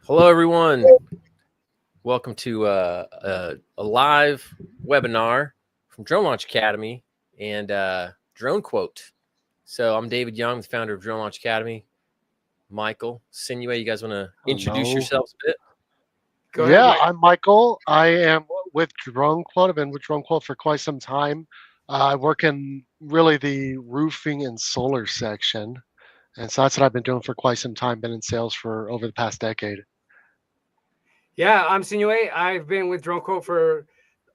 Hello, everyone. Welcome to a live webinar from Drone Launch Academy and Drone Quote. So I'm David Young, the founder of Drone Launch Academy. Michael, Sinuhe, you guys want to introduce yourselves a bit? Go ahead, Mike. I'm Michael. I am with Drone Quote. I've been with Drone Quote for quite some time. I work in really the roofing and solar section. And so that's what I've been doing for quite some time, been in sales for over the past decade. Yeah, I'm Sinuhe. I've been with Drone Quote for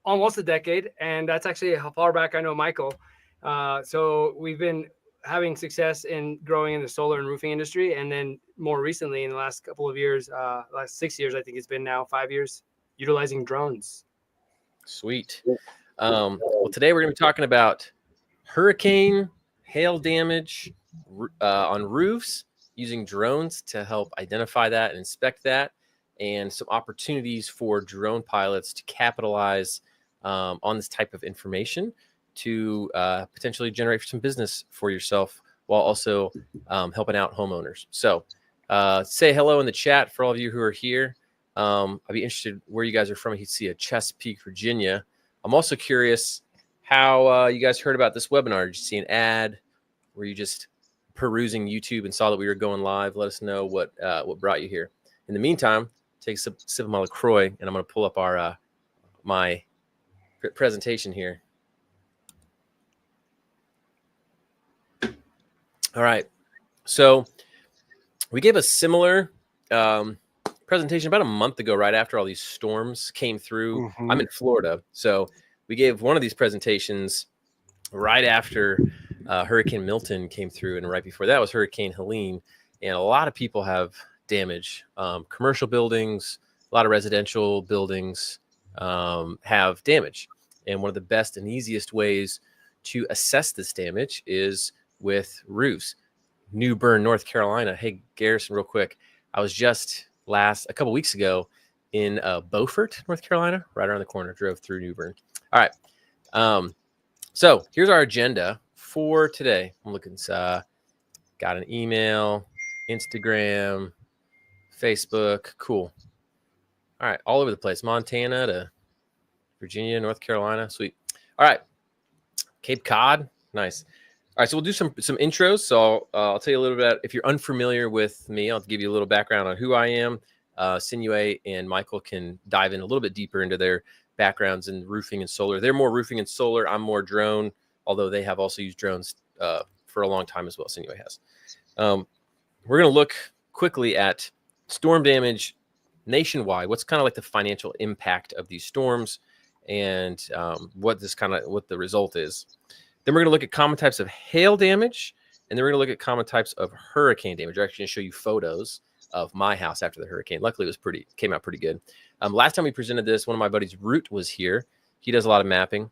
almost a decade, and that's actually how far back I know Michael. So we've been having success in growing in the solar and roofing industry, and then more recently, in the last couple of years, last 6 years, I think it's been now 5 years, utilizing drones. Sweet. Well, today we're going to be talking about hurricane, hail damage on roofs using drones to help identify that and inspect that, and some opportunities for drone pilots to capitalize on this type of information to potentially generate some business for yourself while also helping out homeowners. So say hello in the chat for all of you who are here. I'd be interested where you guys are from. You see a Chesapeake, Virginia. I'm also curious how you guys heard about this webinar. Did you see an ad? Were you just perusing YouTube and saw that we were going live? Let us know what brought you here. In the meantime, take a sip of my LaCroix, and I'm going to pull up our my presentation here. All right. So we gave a similar presentation about a month ago, right after all these storms came through. Mm-hmm. I'm in Florida, so we gave one of these presentations right after Hurricane Milton came through, and right before that was Hurricane Helene, and a lot of people have damage. Commercial buildings, a lot of residential buildings have damage, and one of the best and easiest ways to assess this damage is with roofs. New Bern, North Carolina. Hey, Garrison, real quick. I was just a couple weeks ago in Beaufort, North Carolina, right around the corner. Drove through New Bern. All right. So here's our agenda for today. I'm looking. Got an email, Instagram, Facebook. Cool. All right, all over the place. Montana to Virginia, North Carolina. Sweet. All right. Cape Cod. Nice. All right, so we'll do some intros. So I'll tell you a little bit. If you're unfamiliar with me, I'll give you a little background on who I am. Sinuhe and Michael can dive in a little bit deeper into their backgrounds in roofing and solar. They're more roofing and solar. I'm more drone, although they have also used drones for a long time as well. Sinuhe has. We're going to look quickly at storm damage nationwide. What's kind of like the financial impact of these storms, and what the result is. Then we're going to look at common types of hail damage, and then we're going to look at common types of hurricane damage. We're actually going to show you photos of my house after the hurricane. Luckily, it came out pretty good. Last time we presented this, one of my buddies, Root, was here. He does a lot of mapping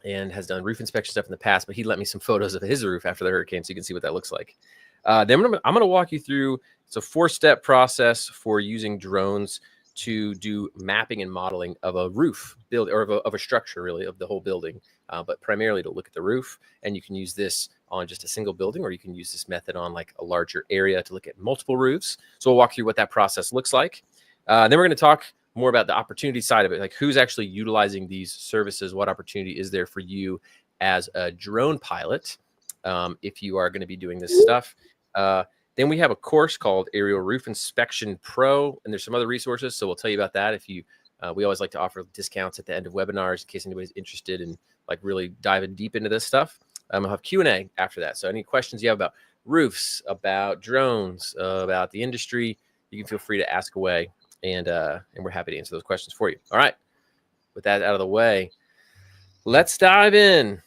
and has done roof inspection stuff in the past, but he let me some photos of his roof after the hurricane so you can see what that looks like. Then I'm going to walk you through, it's a 4-step process for using drones to do mapping and modeling of a roof build, or of a structure, really, of the whole building, but primarily to look at the roof. And you can use this on just a single building, or you can use this method on like a larger area to look at multiple roofs. So we'll walk through what that process looks like. Then we're going to talk more about the opportunity side of it, like who's actually utilizing these services, what opportunity is there for you as a drone pilot if you are going to be doing this stuff. Then we have a course called Aerial Roof Inspection Pro, and there's some other resources, so we'll tell you about that. If you, we always like to offer discounts at the end of webinars in case anybody's interested in like really diving deep into this stuff. I'll have Q&A after that. So any questions you have about roofs, about drones, about the industry, you can feel free to ask away, and we're happy to answer those questions for you. All right, with that out of the way, let's dive in.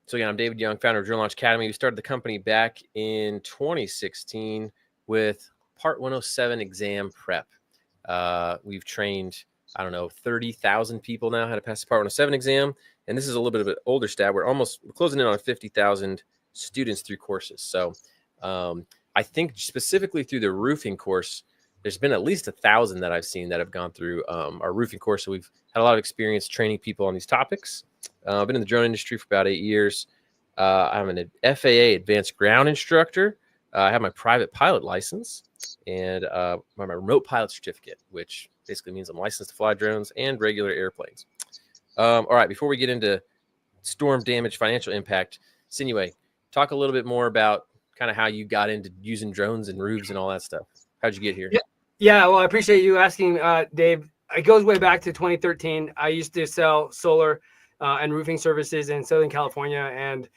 So again, I'm David Young, founder of Drone Launch Academy. We started the company back in 2016 with Part 107 exam prep. We've trained, 30,000 people now how to pass the Part 107 exam. And this is a little bit of an older stat. We're closing in on 50,000 students through courses. So I think specifically through the roofing course, there's been at least 1,000 that I've seen that have gone through our roofing course. So we've had a lot of experience training people on these topics. I've been in the drone industry for about 8 years. I'm an FAA advanced ground instructor. I have my private pilot license and my remote pilot certificate, which basically means I'm licensed to fly drones and regular airplanes. All right, before we get into storm damage financial impact, Sinuhe, talk a little bit more about kind of how you got into using drones and roofs and all that stuff. How'd you get here? Yeah. Well, I appreciate you asking, Dave. It goes way back to 2013. I used to sell solar and roofing services in Southern California. And,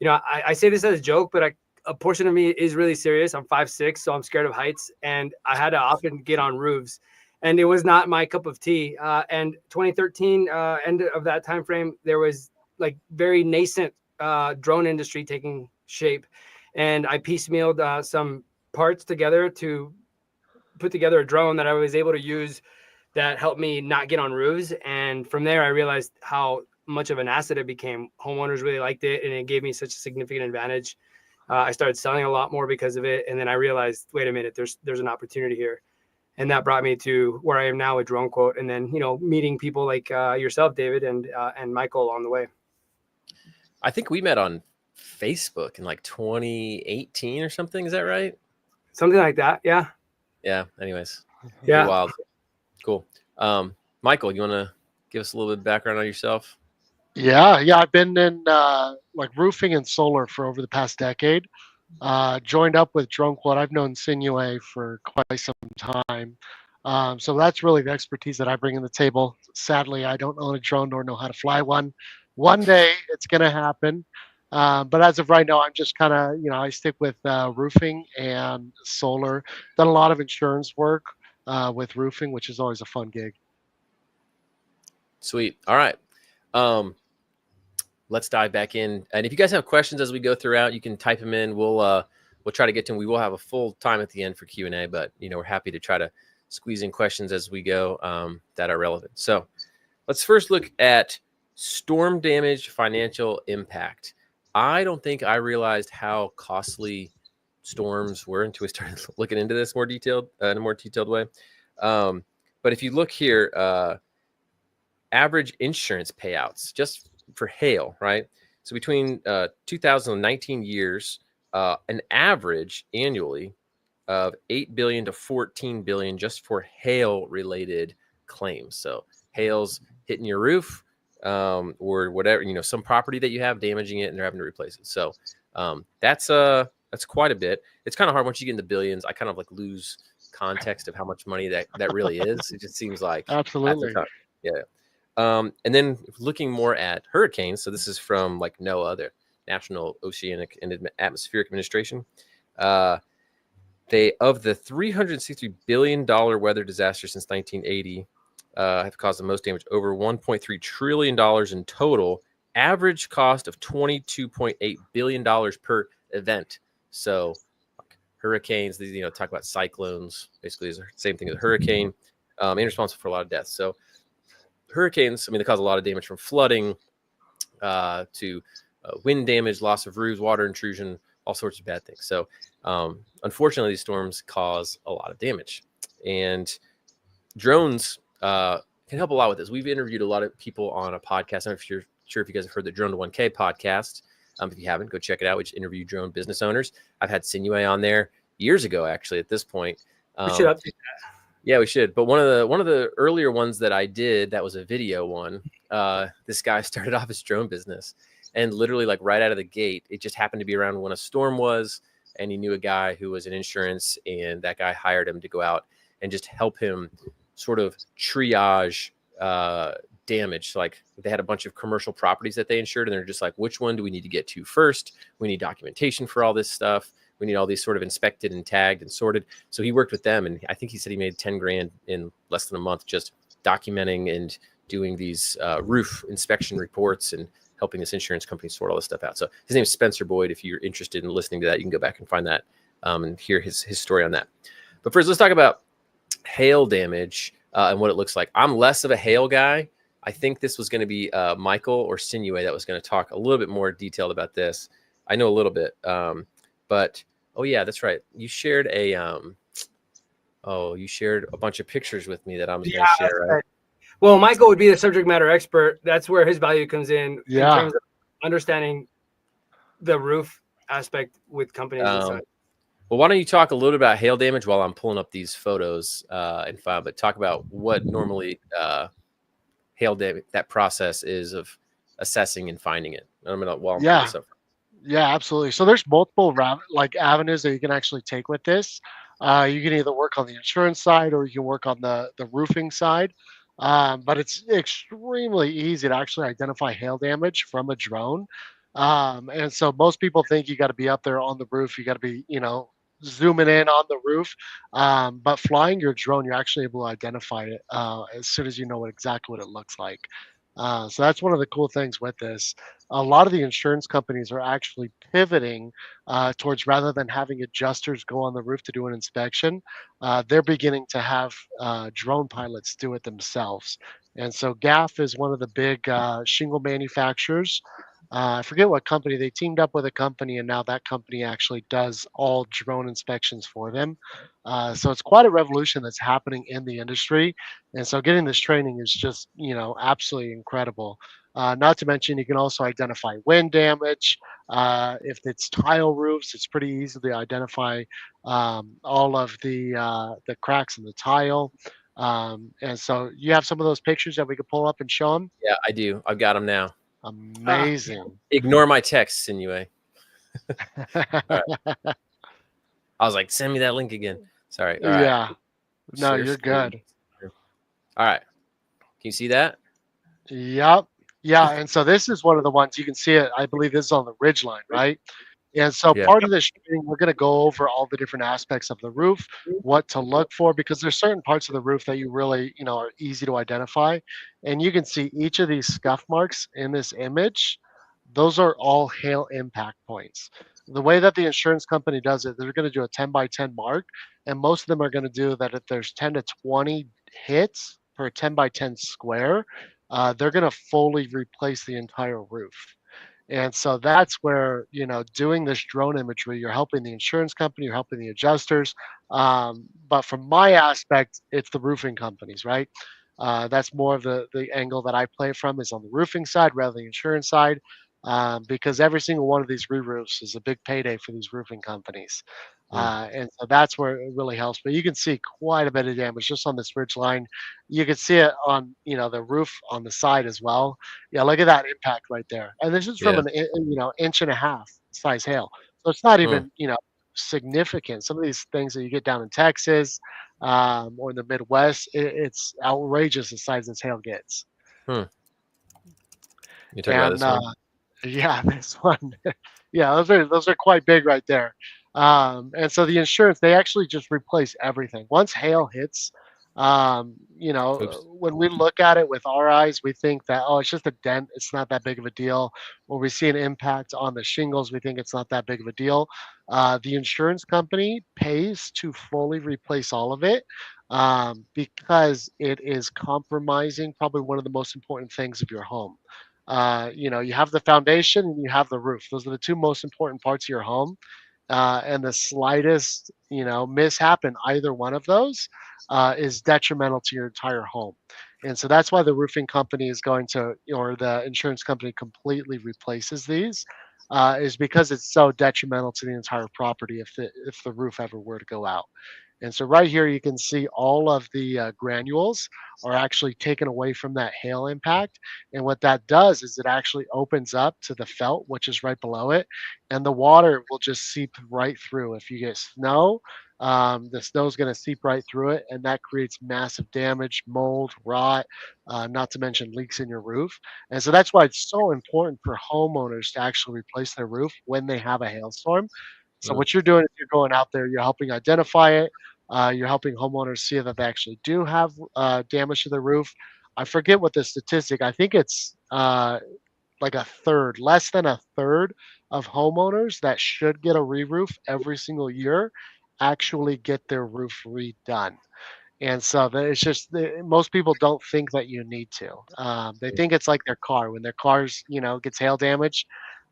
I say this as a joke, but a portion of me is really serious. I'm 5'6", so I'm scared of heights. And I had to often get on roofs. And it was not my cup of tea. And 2013, end of that time frame, there was like very nascent drone industry taking shape. And I piecemealed some parts together to put together a drone that I was able to use that helped me not get on roofs. And from there, I realized how much of an asset it became. Homeowners really liked it, and it gave me such a significant advantage. I started selling a lot more because of it. And then I realized, wait a minute, there's an opportunity here. And that brought me to where I am now with Drone Quote. And then, meeting people like yourself, David, and Michael along the way. I think we met on Facebook in like 2018 or something. Is that right? Something like that. Yeah. Yeah. Anyways. Yeah. Wild. Cool. Michael, you want to give us a little bit of background on yourself? Yeah. I've been in like roofing and solar for over the past decade. Joined up with Drone Quad. I've known Sinuhe for quite some time. So that's really the expertise that I bring to the table. Sadly, I don't own a drone nor know how to fly one. One day it's going to happen. But as of right now, I'm just kind of, I stick with roofing and solar. Done a lot of insurance work with roofing, which is always a fun gig. Sweet. All right. Let's dive back in. And if you guys have questions as we go throughout, you can type them in. We'll try to get to them. We will have a full time at the end for Q&A, but we're happy to try to squeeze in questions as we go that are relevant. So let's first look at storm damage financial impact. I don't think I realized how costly storms were until we started looking into this in a more detailed way. But if you look here, average insurance payouts just for hail, right? So between 2019 years, an average annually of 8 billion to 14 billion just for hail related claims. So hail's hitting your roof or whatever, some property that you have, damaging it, and they're having to replace it. So that's quite a bit. It's kind of hard once you get into billions. I kind of like lose context of how much money that really is. It just seems like Absolutely. Yeah. And then looking more at hurricanes. So this is from like NOAA, the National Oceanic and Atmospheric Administration. They, of the $363 billion weather disaster since 1980, have caused the most damage, over $1.3 trillion in total, average cost of $22.8 billion per event. So hurricanes, talk about cyclones, basically is the same thing as a hurricane, and responsible for a lot of deaths. So hurricanes, they cause a lot of damage from flooding to wind damage, loss of roofs, water intrusion, all sorts of bad things. So unfortunately, these storms cause a lot of damage. And drones can help a lot with this. We've interviewed a lot of people on a podcast. I'm not sure if you guys have heard the Drone to 1K podcast. If you haven't, go check it out, which interview drone business owners. I've had Sinuhe on there years ago, actually, at this point. We should update that. Yeah, we should. But one of the earlier ones that I did, that was a video one. This guy started off his drone business, and literally like right out of the gate, it just happened to be around when a storm was, and he knew a guy who was in insurance, and that guy hired him to go out and just help him sort of triage damage. So like they had a bunch of commercial properties that they insured, and they're just like, which one do we need to get to first? We need documentation for all this stuff. We need all these sort of inspected and tagged and sorted. So he worked with them, and I think he said he made 10 grand in less than a month just documenting and doing these roof inspection reports and helping this insurance company sort all this stuff out. So his name is Spencer Boyd. If you're interested in listening to that, you can go back and find that and hear his story on that. But first, let's talk about hail damage and what it looks like. I'm less of a hail guy. I think this was going to be Michael or Sinuhe that was going to talk a little bit more detailed about this. I know a little bit, but oh yeah, that's right. You shared a bunch of pictures with me that I was going to share. Right? Well, Michael would be the subject matter expert. That's where his value comes in terms of understanding the roof aspect with companies. Well, why don't you talk a little bit about hail damage while I'm pulling up these photos and file, but talk about what normally hail damage, that process is of assessing and finding it. I'm gonna while I'm pulling Yeah. this up. Yeah, absolutely. So there's multiple like avenues that you can actually take with this. You can either work on the insurance side or you can work on the roofing side. But it's extremely easy to actually identify hail damage from a drone. And so most people think you got to be up there on the roof. You got to be, zooming in on the roof. But flying your drone, you're actually able to identify it as soon as you know exactly what it looks like. So that's one of the cool things with this. A lot of the insurance companies are actually pivoting towards, rather than having adjusters go on the roof to do an inspection, they're beginning to have drone pilots do it themselves. And so GAF is one of the big shingle manufacturers. I forget what company. They teamed up with a company, and now that company actually does all drone inspections for them. So it's quite a revolution that's happening in the industry. And so getting this training is just, absolutely incredible. Not to mention, you can also identify wind damage. If it's tile roofs, it's pretty easy to identify all of the cracks in the tile. And so you have some of those pictures that we could pull up and show them. Yeah, I do. I've got them now. Yeah. Amazing. Ignore my text, Sinuhe. All right. I was like, send me that link again. Sorry. All right. Yeah. No, Share you're screen. good. All right. Can you see that? Yep. Yeah. And so this is one of the ones you can see it. I believe this is on the ridge line, right? And so Yeah. part of this training, we're going to go over all the different aspects of the roof, what to look for, because there's certain parts of the roof that you really, are easy to identify. And you can see each of these scuff marks in this image. Those are all hail impact points. The way that the insurance company does it, they're going to do a 10 by 10 mark. And most of them are going to do that if there's 10 to 20 hits per 10 by 10 square, they're going to fully replace the entire roof. And so that's where, doing this drone imagery, you're helping the insurance company, you're helping the adjusters. But from my aspect, it's the roofing companies, right? That's more of the angle that I play from is on the roofing side rather than the insurance side, because every single one of these re-roofs is a big payday for these roofing companies. Mm. And so that's where it really helps. But you can see quite a bit of damage just on this ridge line. You can see it on, the roof on the side as well. Yeah, look at that impact right there. And this is from Yeah. an inch and a half size hail. So it's not Mm. even, significant. Some of these things that you get down in Texas or in the Midwest, it's outrageous the size this hail gets. Hmm. You talking about And this one? yeah, this one. Yeah, those are quite big right there. And so the insurance, they actually just replace everything. Once hail hits, Oops. when we look at it with our eyes, we think that, oh, it's just a dent, it's not that big of a deal. When we see an impact on the shingles, we think it's not that big of a deal. The insurance company pays to fully replace all of it, because it is compromising probably one of the most important things of your home. You have the foundation and you have the roof. Those are the two most important parts of your home. And the slightest, mishap in either one of those is detrimental to your entire home. And so that's why the roofing company is going to, or the insurance company completely replaces these, is because it's so detrimental to the entire property if the roof ever were to go out. And so right here, you can see all of the granules are actually taken away from that hail impact. And what that does is it actually opens up to the felt, which is right below it, and the water will just seep right through. If you get snow, the snow is going to seep right through it, and that creates massive damage, mold, rot, not to mention leaks in your roof. And so that's why it's so important for homeowners to actually replace their roof when they have a hailstorm. So Mm. what you're doing, if you're going out there, you're helping identify it. You're helping homeowners see that they actually do have damage to the roof. I forget what the statistic. I think it's like a third, less than a third of homeowners that should get a re-roof every single year actually get their roof redone. And so it's just most people don't think that you need to. They think it's like their car. When their cars, gets hail damage.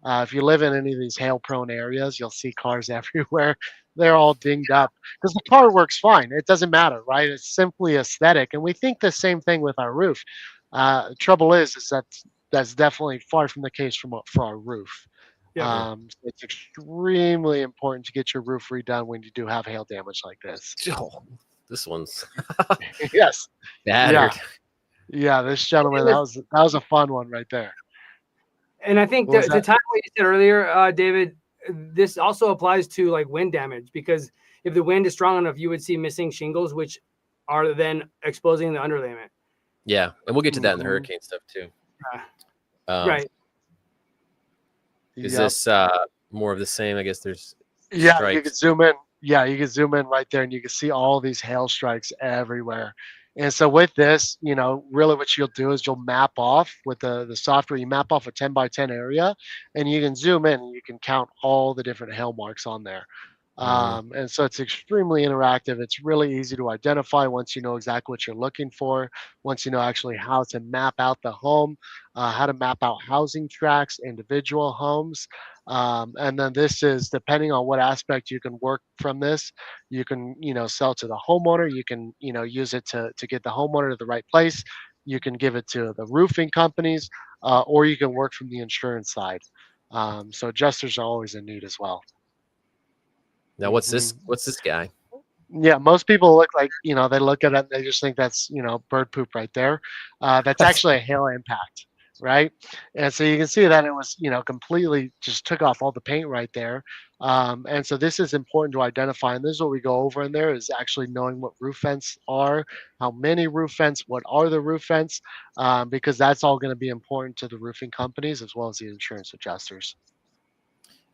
If you live in any of these hail-prone areas, you'll see cars everywhere. They're all dinged up because the car works fine. It doesn't matter, right? It's simply aesthetic, and we think the same thing with our roof. Trouble is that that's definitely far from the case for our roof. Yeah. So it's extremely important to get your roof redone when you do have hail damage like this. Oh, this one's Yes. battered. Yeah. Yeah. This gentleman, And, that was a fun one right there. and I think What was to that? tie what you said earlier, David, this also applies to like wind damage, because if the wind is strong enough, you would see missing shingles, which are then exposing the underlayment. Yeah, and we'll get to that in the Mhm. hurricane stuff too. Right. Is Yep. this more of the same? I guess there's Yeah, you strikes. could zoom in. Yeah, you can zoom in right there and you can see all these hail strikes everywhere. And so with this, really what you'll do is you'll map off with the software, you map off a 10 by 10 area and you can zoom in and you can count all the different hail marks on there. Mhm. And so it's extremely interactive. It's really easy to identify once you know exactly what you're looking for, once you know actually how to map out the home, how to map out housing tracts, individual homes. And then this is depending on what aspect you can work from this. You can, sell to the homeowner. You can, use it to get the homeowner to the right place. You can give it to the roofing companies, or you can work from the insurance side. So adjusters are always in need as well. Now, what's Hmm. this? What's this guy? Yeah, most people look like, they look at it and they just think that's, bird poop right there. That's actually a hail impact, right? And so you can see that it was, completely just took off all the paint right there. And so this is important to identify. And this is what we go over in there is actually knowing what roof vents are, how many roof vents, what are the roof vents, because that's all going to be important to the roofing companies as well as the insurance adjusters.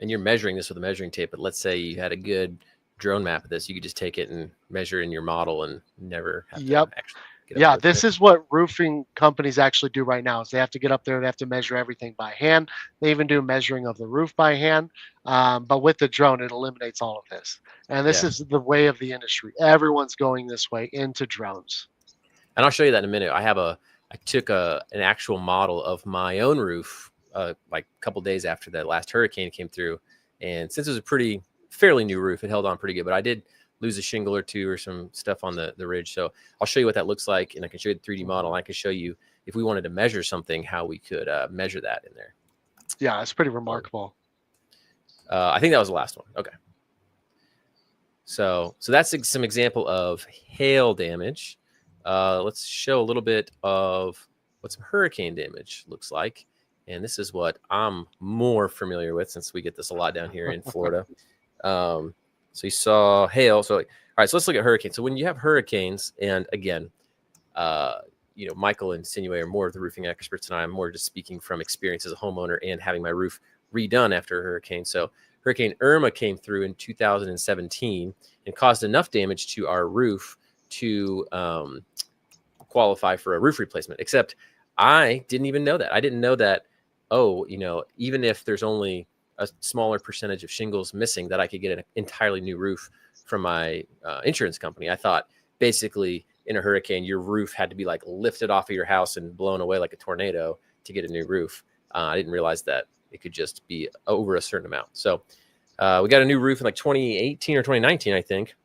And you're measuring this with a measuring tape. But let's say you had a good drone map of this, you could just take it and measure in your model and never have to Yep. actually get up Yeah, there with this it. is what roofing companies actually do right now. Is they have to get up there, they have to measure everything by hand. They even do measuring of the roof by hand. But with the drone, it eliminates all of this. And this Yeah, is the way of the industry. Everyone's going this way into drones. and I'll show you that in a minute. I took an actual model of my own roof, like a couple days after that last hurricane came through, and since it was a fairly new roof, it held on pretty good. But I did lose a shingle or two or some stuff on the ridge. So I'll show you what that looks like, and I can show you the 3D model. And I can show you if we wanted to measure something, how we could measure that in there. Yeah, it's pretty remarkable. I think that was the last one. Okay. So that's some example of hail damage. Let's show a little bit of what some hurricane damage looks like. And this is what I'm more familiar with since we get this a lot down here in Florida. So you saw hail. So, all right, so let's look at hurricanes. So when you have hurricanes, and again, Michael and Sinuhe are more of the roofing experts, and I'm more just speaking from experience as a homeowner and having my roof redone after a hurricane. So Hurricane Irma came through in 2017 and caused enough damage to our roof to qualify for a roof replacement. Except I didn't even know that. I didn't know that, even if there's only a smaller percentage of shingles missing, that I could get an entirely new roof from my insurance company. I thought basically in a hurricane, your roof had to be like lifted off of your house and blown away like a tornado to get a new roof. I didn't realize that it could just be over a certain amount. So we got a new roof in like 2018 or 2019, I think.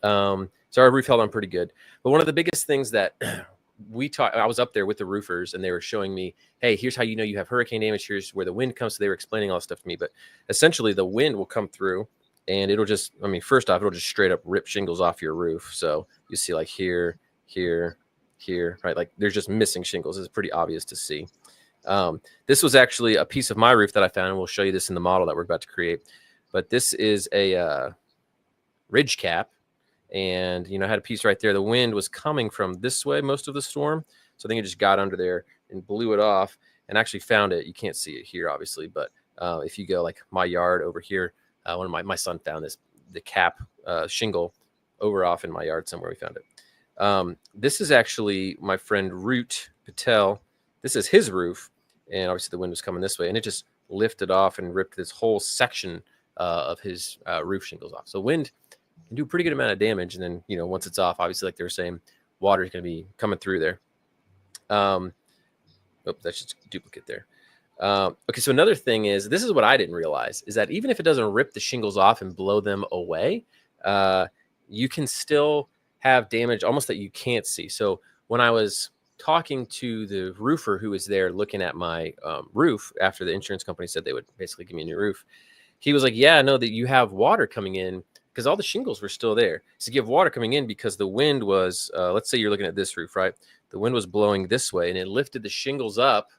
So our roof held on pretty good. But one of the biggest things that I was up there with the roofers and they were showing me, hey, here's how you know you have hurricane damage. Here's where the wind comes. So they were explaining all this stuff to me. But essentially the wind will come through and it'll just, first off, it'll just straight up rip shingles off your roof. So you see like here, right? Like there's just missing shingles. It's pretty obvious to see. This was actually a piece of my roof that I found, and we'll show you this in the model that we're about to create. But this is a ridge cap, and I had a piece right there. The wind was coming from this way most of the storm, so I think it just got under there and blew it off, and actually found it. You can't see it here, obviously, but if you go like my yard over here, one of my son found the cap shingle over off in my yard somewhere. We found it. This is actually my friend Root Patel. This is his roof, and obviously the wind was coming this way, and it just lifted off and ripped this whole section of his roof shingles off. So wind can do a pretty good amount of damage, and then once it's off, obviously, like they were saying, water is going to be coming through there. That's just a duplicate there. Okay, so another thing is, this is what I didn't realize, is that even if it doesn't rip the shingles off and blow them away, you can still have damage almost that you can't see. So when I was talking to the roofer who was there looking at my roof after the insurance company said they would basically give me a new roof. He was like, yeah, I know that you have water coming in because all the shingles were still there. So you have water coming in because the wind was, let's say you're looking at this roof, right? The wind was blowing this way and it lifted the shingles up,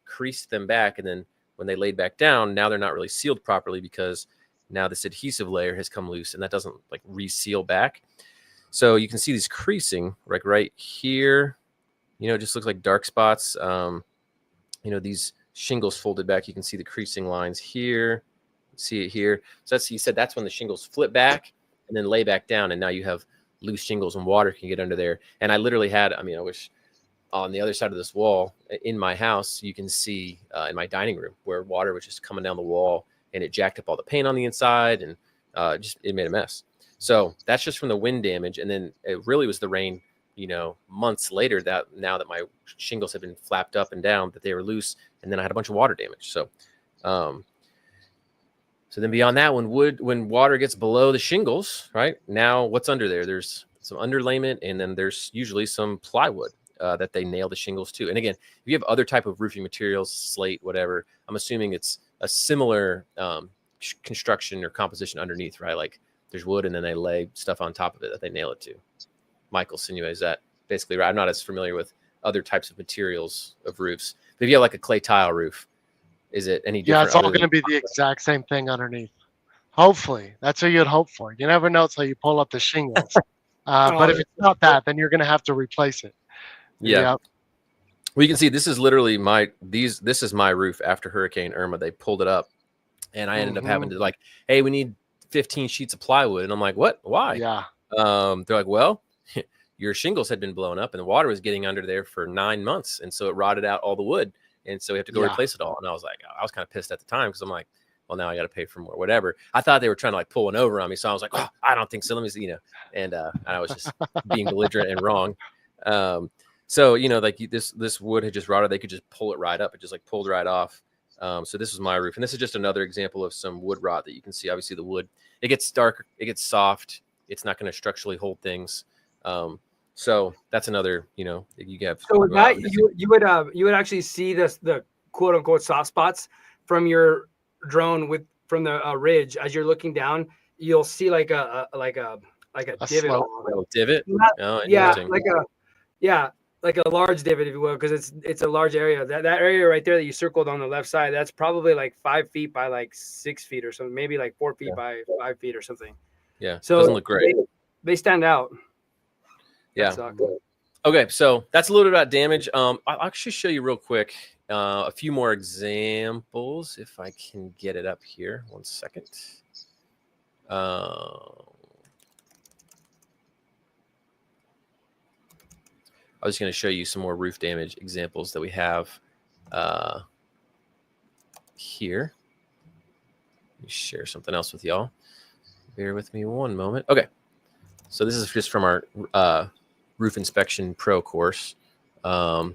creased them back. And then when they laid back down, now they're not really sealed properly because now this adhesive layer has come loose and that doesn't like reseal back. So you can see these creasing like right here. It just looks like dark spots. These shingles folded back. You can see the creasing lines here. See it here. So he said that's when the shingles flip back and then lay back down. And now you have loose shingles and water can get under there. And I literally had, I wish on the other side of this wall in my house, you can see in my dining room where water was just coming down the wall and it jacked up all the paint on the inside and it made a mess. So that's just from the wind damage. And then it really was the rain, months later that now that my shingles had been flapped up and down, that they were loose. And then I had a bunch of water damage. So then beyond that, when water gets below the shingles, right now, what's under there? There's some underlayment, and then there's usually some plywood that they nail the shingles to. And again, if you have other type of roofing materials, slate, whatever, I'm assuming it's a similar construction or composition underneath, right? Like there's wood, and then they lay stuff on top of it that they nail it to. Michael, Sinuhe, is that basically right? I'm not as familiar with other types of materials of roofs, but if you have like a clay tile roof, is it any different? Yeah, it's all going to be the exact same thing underneath. Hopefully, that's what you'd hope for. You never know until you pull up the shingles. But if it's not that, then you're going to have to replace it. Yeah. Yep. Well, you can see this is literally this is my roof after Hurricane Irma. They pulled it up, and I ended up having to like, hey, we need 15 sheets of plywood, and I'm like, what? Why? Yeah. They're like, well, your shingles had been blown up, and the water was getting under there for 9 months, and so it rotted out all the wood. And so we have to go replace it all. And I was kind of pissed at the time because I'm like, well, now I got to pay for more, whatever. I thought they were trying to like pull one over on me. So I was like, oh, I don't think so. Let me see, and I was just being belligerent and wrong. So, like this wood had just rotted. They could just pull it right up. It just like pulled right off. So this was my roof. And this is just another example of some wood rot that you can see. Obviously the wood, it gets dark, it gets soft. It's not going to structurally hold things. So that's another, you have. So with that, you would actually see the quote unquote soft spots from your drone from the ridge as you're looking down. You'll see like a divot. A divot. Like a large divot, if you will, because it's a large area. That area right there that you circled on the left side, that's probably like 5 feet by like 6 feet or something, maybe like 4 feet by 5 feet or something. Yeah. So doesn't look great. They stand out. Yeah. Okay, so that's a little bit about damage. I'll actually show you real quick a few more examples if I can get it up here. 1 second. I was going to show you some more roof damage examples that we have here. Let me share something else with y'all. Bear with me one moment. Okay, so this is just from our Roof Inspection Pro course. So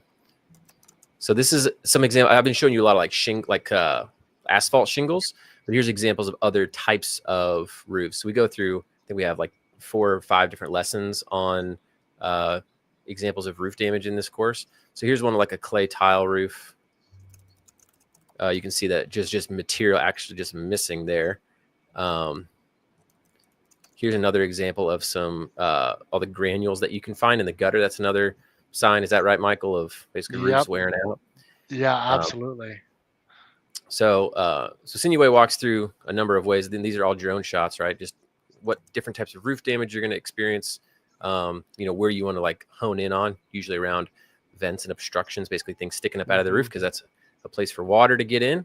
this is some example. I've been showing you a lot of asphalt shingles, but here's examples of other types of roofs. So we go through, I think we have like 4 or 5 different lessons on examples of roof damage in this course. So here's one like a clay tile roof. You can see that just material actually just missing there. Here's another example of some all the granules that you can find in the gutter. That's another sign. Is that right, Michael? Of basically roofs wearing out. Yeah, absolutely. So Sinuhe walks through a number of ways. Then these are all drone shots, right? Just what different types of roof damage you're going to experience. Where you want to like hone in on, usually around vents and obstructions, basically things sticking up out of the roof because that's a place for water to get in.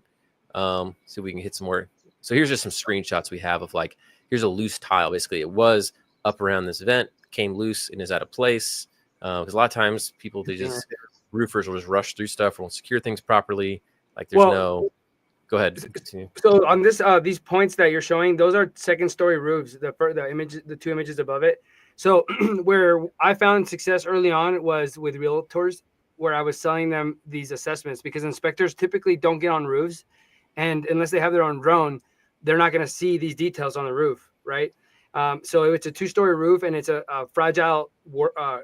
So we can hit some more. So here's just some screenshots we have of like, here's a loose tile. Basically, it was up around this vent, came loose, and is out of place. Because a lot of times roofers will just rush through stuff, won't secure things properly. Like there's no. Go ahead. Continue. So on this, these points that you're showing, those are second-story roofs. The 2 images above it. So where I found success early on was with realtors, where I was selling them these assessments because inspectors typically don't get on roofs, and unless they have their own drone, they're not going to see these details on the roof, right? So it's a 2-story roof and it's a fragile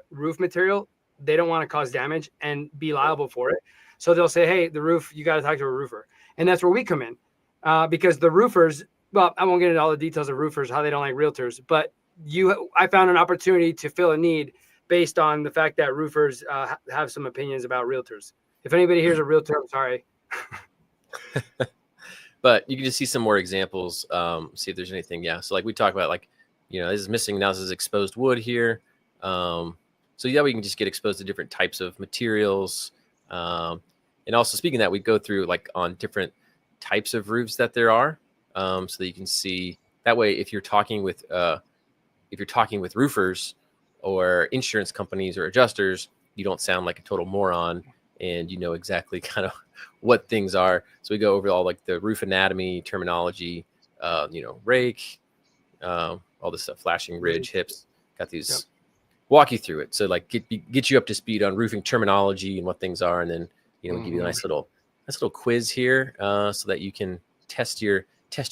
roof material. they don't want to cause damage and be liable for it. So they'll say, hey, the roof, you got to talk to a roofer. And that's where we come in, because the roofers, well, I won't get into all the details of roofers, how they don't like realtors, but I found an opportunity to fill a need based on the fact that roofers have some opinions about realtors. If anybody here's a realtor, I'm sorry. But you can just see some more examples, see if there's anything. Yeah. So like we talk about, like, this is missing. Now this is exposed wood here. So yeah, we can just get exposed to different types of materials. And also, speaking of that, we go through like on different types of roofs that there are, so that you can see that way. If you're talking with roofers or insurance companies or adjusters, you don't sound like a total moron, and you know exactly kind of what things are. So we go over all like the roof anatomy, terminology, rake, all this stuff, flashing ridge, hips, got these. Yep. Walk you through it. So like get you up to speed on roofing terminology and what things are. And then, we give you a nice little quiz here, so that you can test your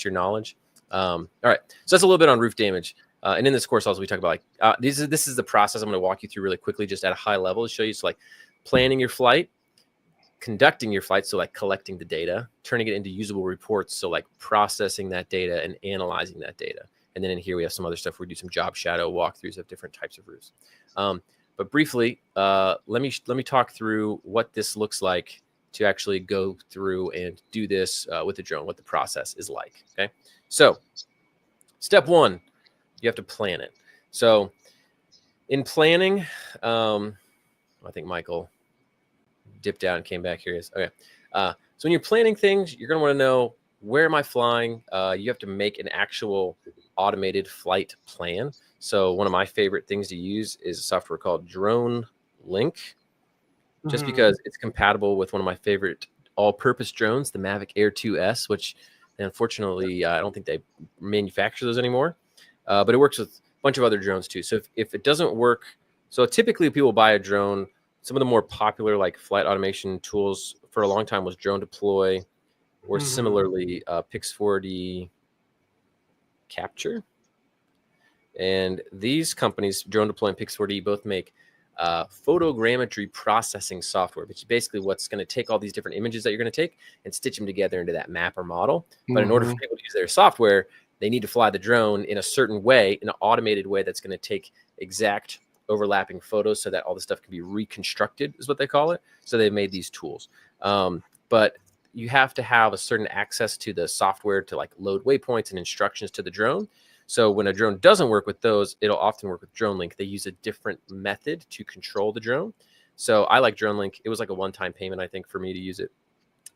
knowledge. All right. So that's a little bit on roof damage. And in this course also, we talk about like, this is the process I'm going to walk you through really quickly, just at a high level to show you. So like planning your flight, conducting your flight. So like collecting the data, turning it into usable reports. So like processing that data and analyzing that data. And then in here, we have some other stuff. We do some job shadow walkthroughs of different types of roofs. But briefly, let me talk through what this looks like to actually go through and do this with a drone, what the process is like. Okay. So step one, you have to plan it. So in planning, I think Michael dipped out and came back. Here he is. Okay. So when you're planning things, you're going to want to know, where am I flying? You have to make an actual automated flight plan. So one of my favorite things to use is a software called Drone Link, just because it's compatible with one of my favorite all-purpose drones, the Mavic Air 2S, which unfortunately I don't think they manufacture those anymore, but it works with a bunch of other drones too. So if it doesn't work, so typically people buy a drone. Some of the more popular like flight automation tools for a long time was Drone Deploy, or similarly Pix4D Capture. And these companies, Drone Deploy and Pix4D, both make photogrammetry processing software, which is basically what's going to take all these different images that you're going to take and stitch them together into that map or model. But in order for people to use their software, they need to fly the drone in a certain way, in an automated way that's going to take exact overlapping photos so that all the stuff can be reconstructed, is what they call it. So they've made these tools. But you have to have a certain access to the software to like load waypoints and instructions to the drone. So when a drone doesn't work with those, it'll often work with Drone Link. They use a different method to control the drone. So I like Drone Link. It was like a one-time payment, I think, for me to use it.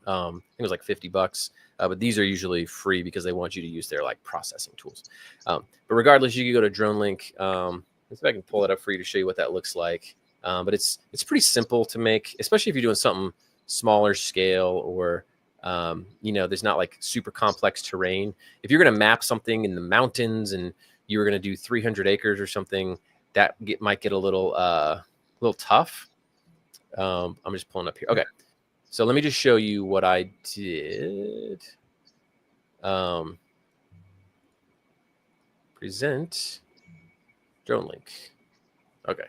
It was like $50, but these are usually free because they want you to use their like processing tools. But regardless, you can go to Drone Link. Let's see if I can pull it up for you to show you what that looks like. But it's pretty simple to make, especially if you're doing something smaller scale, or there's not like super complex terrain. If you're going to map something in the mountains and you're going to do 300 acres or something, that might get a little tough. I'm just pulling up here. Okay. So let me just show you what I did. Present Drone Link. Okay.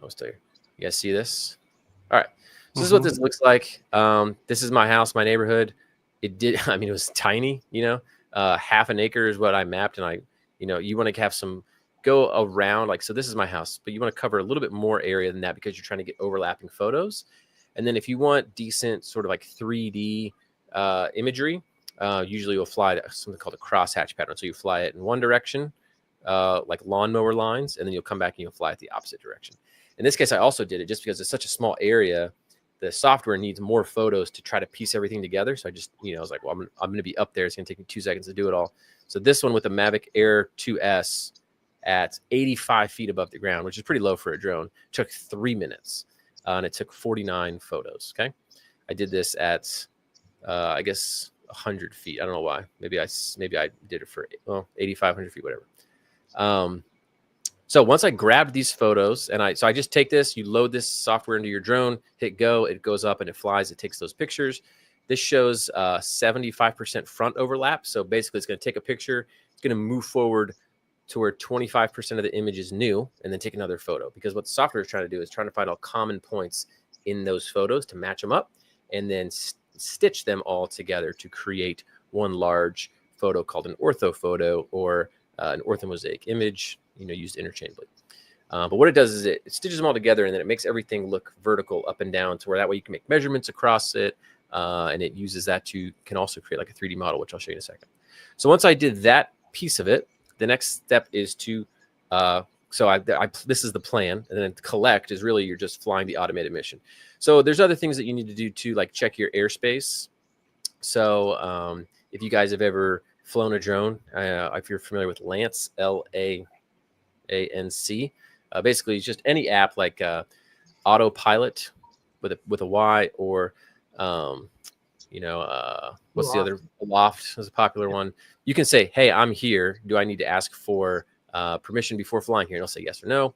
Almost there. You guys see this? All right. So this is what this looks like. This is my house, my neighborhood. It was tiny, half an acre is what I mapped. And you want to have some go around, like, so this is my house, but you want to cover a little bit more area than that because you're trying to get overlapping photos. And then if you want decent sort of like 3D imagery, usually you'll fly something called a crosshatch pattern. So you fly it in one direction, like lawnmower lines, and then you'll come back and you'll fly it the opposite direction. In this case, I also did it just because it's such a small area. The software needs more photos to try to piece everything together. So I just, I was like, well, I'm going to be up there. It's going to take me 2 seconds to do it all. So this one with the Mavic Air 2S at 85 feet above the ground, which is pretty low for a drone, took 3 minutes. And it took 49 photos. Okay. I did this at, I guess 100 feet. I don't know why. Maybe I did it for 8,500 feet, whatever. So once I grabbed these photos and I just take this, you load this software into your drone, hit go, it goes up and it flies. It takes those pictures. This shows 75% front overlap. So basically it's going to take a picture. It's going to move forward to where 25% of the image is new, and then take another photo. Because what the software is trying to do is trying to find all common points in those photos to match them up, and then stitch them all together to create one large photo called an ortho photo, or an orthomosaic image, used interchangeably. But what it does is it stitches them all together, and then it makes everything look vertical up and down, to where that way you can make measurements across it. And it uses that can also create like a 3D model, which I'll show you in a second. So once I did that piece of it, the next step is to, this is the plan. And then collect is really, you're just flying the automated mission. So there's other things that you need to do too, like check your airspace. So if you guys have ever flown a drone, if you're familiar with Lance, LAANC, basically it's just any app like Autopilot with a Y, or what's the other? Loft is a popular one. You can say, hey, I'm here. Do I need to ask for permission before flying here? And it'll say yes or no.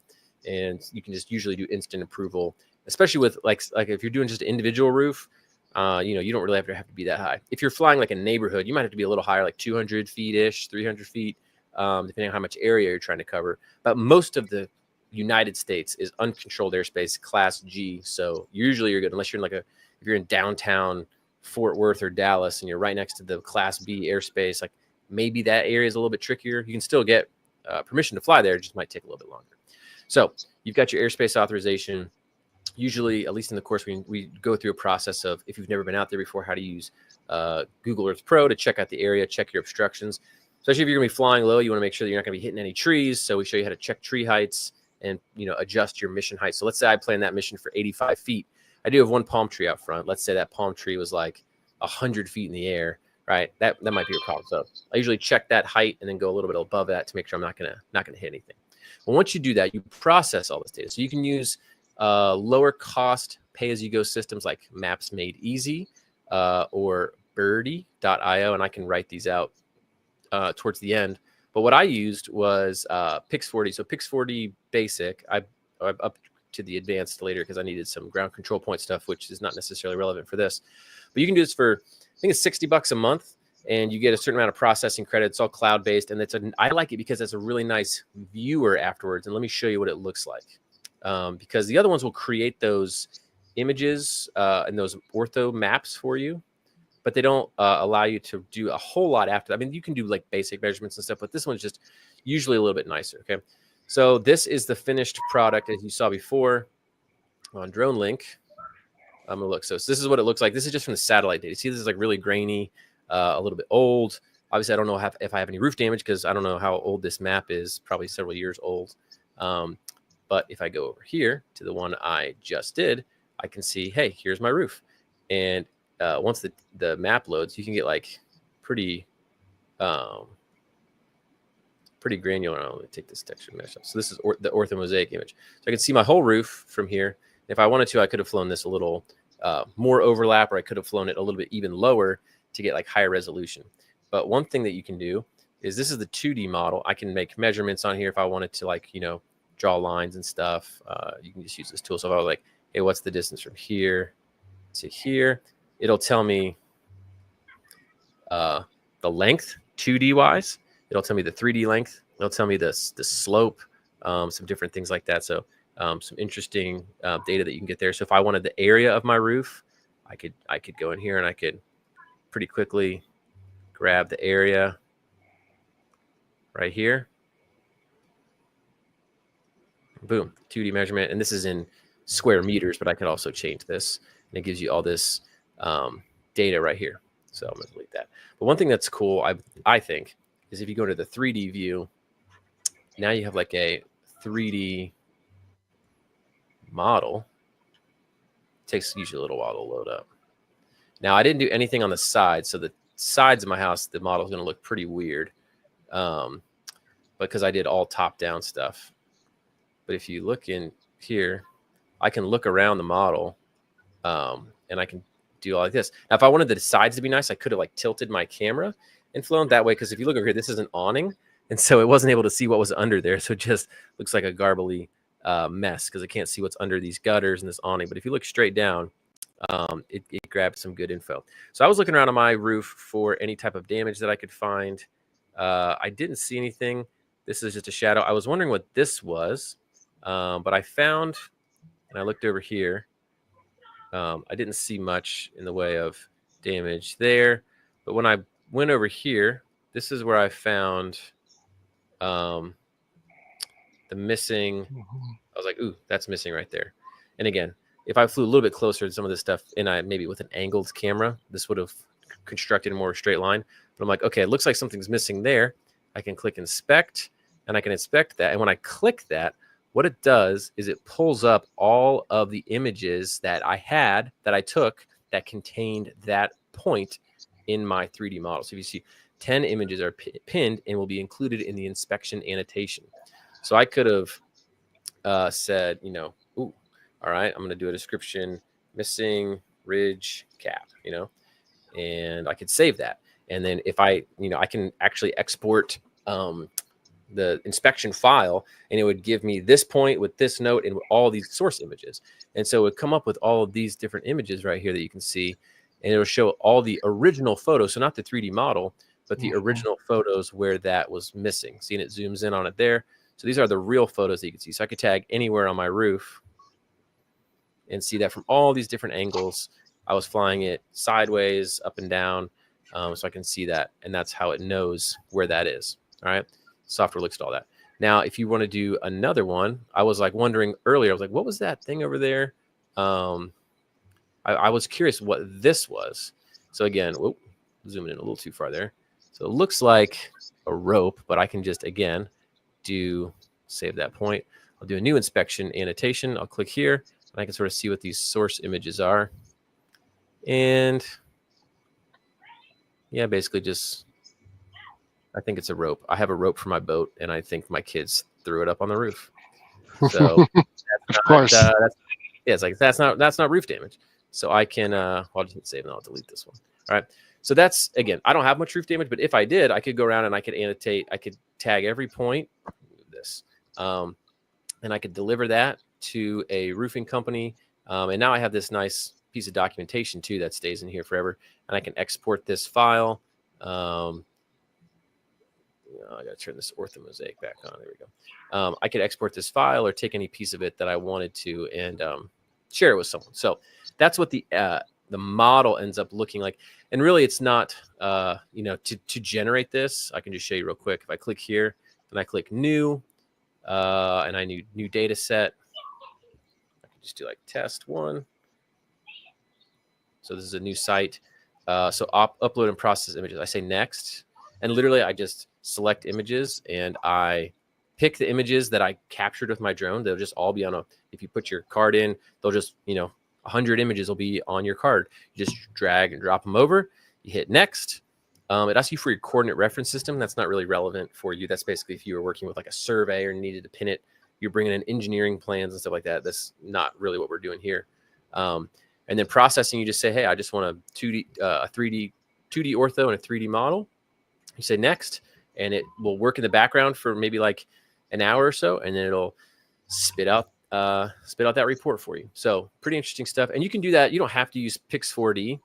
And you can just usually do instant approval, especially with like if you're doing just an individual roof, you don't really have to be that high. If you're flying like a neighborhood, you might have to be a little higher, like 200 feet-ish, 300 feet, depending on how much area you're trying to cover. But most of the United States is uncontrolled airspace, Class G. So usually you're good, unless you're in if you're in downtown Fort Worth or Dallas and you're right next to the Class B airspace, like maybe that area is a little bit trickier. You can still get permission to fly there. It just might take a little bit longer. So you've got your airspace authorization. Usually, at least in the course, we go through a process of, if you've never been out there before, how to use Google Earth Pro to check out the area, check your obstructions. Especially if you're going to be flying low, you want to make sure that you're not going to be hitting any trees. So we show you how to check tree heights and adjust your mission height. So let's say I plan that mission for 85 feet. I do have one palm tree out front. Let's say that palm tree was like 100 feet in the air, right? That might be a problem. So I usually check that height and then go a little bit above that to make sure I'm not gonna hit anything. Well, once you do that, you process all this data. So you can use lower cost pay-as-you-go systems like Maps Made Easy or Birdie.io, and I can write these out towards the end. But what I used was Pix40. So Pix40 Basic. I've up to the advanced later because I needed some ground control point stuff, which is not necessarily relevant for this. But you can do this for, I think it's $60 a month, and you get a certain amount of processing credit. It's all cloud-based, and I like it because it's a really nice viewer afterwards. And let me show you what it looks like. Because the other ones will create those images and those ortho maps for you, but they don't allow you to do a whole lot after. I mean, you can do like basic measurements and stuff, but this one's just usually a little bit nicer. Okay. So this is the finished product as you saw before on Drone Link. I'm gonna look. So this is what it looks like. This is just from the satellite data. See, this is like really grainy, a little bit old. Obviously, I don't know if I have any roof damage because I don't know how old this map is. Probably several years old. But if I go over here to the one I just did, I can see, hey, here's my roof. And once the map loads, you can get like pretty granular. Let me take this texture mesh up. So this is the orthomosaic image. So I can see my whole roof from here. If I wanted to, I could have flown this a little more overlap, or I could have flown it a little bit even lower to get like higher resolution. But one thing that you can do is, this is the 2D model. I can make measurements on here if I wanted to, like, draw lines and stuff. You can just use this tool. So if I was like, hey, what's the distance from here to here? It'll tell me the length 2D wise. It'll tell me the 3D length. It'll tell me the slope, some different things like that. So some interesting data that you can get there. So if I wanted the area of my roof, I could go in here and I could pretty quickly grab the area right here. Boom, 2D measurement. And this is in square meters, but I could also change this. And it gives you all this data right here. So I'm going to delete that. But one thing that's cool, I think, is if you go to the 3D view, now you have like a 3D model. It takes usually a little while to load up. Now, I didn't do anything on the sides. So the sides of my house, the model is going to look pretty weird because I did all top-down stuff. But if you look in here, I can look around the model and I can do all like this. Now, if I wanted the sides to be nice, I could have like tilted my camera and flown that way. Because if you look over here, this is an awning. And so it wasn't able to see what was under there. So it just looks like a garbly mess because I can't see what's under these gutters and this awning. But if you look straight down, it grabbed some good info. So I was looking around on my roof for any type of damage that I could find. I didn't see anything. This is just a shadow. I was wondering what this was, but I found, and I looked over here. I didn't see much in the way of damage there, but when I went over here, this is where I found the missing. I was like, ooh, that's missing right there. And again, if I flew a little bit closer to some of this stuff, and I maybe with an angled camera, this would have constructed a more straight line. But I'm like, okay, it looks like something's missing there. I can click inspect, and I can inspect that. And when I click that, what it does is it pulls up all of the images that I took that contained that point in my 3D model. So if you see 10 images are pinned and will be included in the inspection annotation. So I could have said, you know, ooh, all right, I'm going to do a description, missing ridge cap, you know, and I could save that. And then if I can actually export the inspection file, and it would give me this point with this note and all these source images. And so it would come up with all of these different images right here that you can see, and it'll show all the original photos. So not the 3D model, but the original photos where that was missing. See, and it zooms in on it there. So these are the real photos that you can see. So I could tag anywhere on my roof and see that from all these different angles. I was flying it sideways, up and down, so I can see that. And that's how it knows where that is. All right. Software looks at all that. Now, if you want to do another one, I was like wondering earlier, I was like, what was that thing over there? I was curious what this was. So again, whoop, zooming in a little too far there. So it looks like a rope, but I can just, again, save that point. I'll do a new inspection annotation. I'll click here, and I can sort of see what these source images are. And yeah, basically just, I think it's a rope. I have a rope for my boat, and I think my kids threw it up on the roof. So of course, it's like that's not roof damage. So I can I'll just hit save and I'll delete this one. All right. So that's, again, I don't have much roof damage, but if I did, I could go around and I could annotate. I could tag every point. This, and I could deliver that to a roofing company. And now I have this nice piece of documentation too that stays in here forever, and I can export this file. I got to turn this orthomosaic back on. There we go. I could export this file or take any piece of it that I wanted to and share it with someone. So that's what the model ends up looking like. And really, it's not, to generate this. I can just show you real quick. If I click here and I click new, and I need new data set, I can just do like test one. So this is a new site. So upload and process images. I say next, and literally I just select images and I pick the images that I captured with my drone. They'll just all be on if you put your card in, they'll just, 100 images will be on your card. You just drag and drop them over. You hit next. It asks you for your coordinate reference system. That's not really relevant for you. That's basically if you were working with like a survey or needed to pin it, you're bringing in engineering plans and stuff like that. That's not really what we're doing here. And then processing, you just say, hey, I just want a 2D ortho and a 3D model. You say next, and it will work in the background for maybe like an hour or so, and then it'll spit out that report for you. So pretty interesting stuff. And you can do that. You don't have to use Pix4D.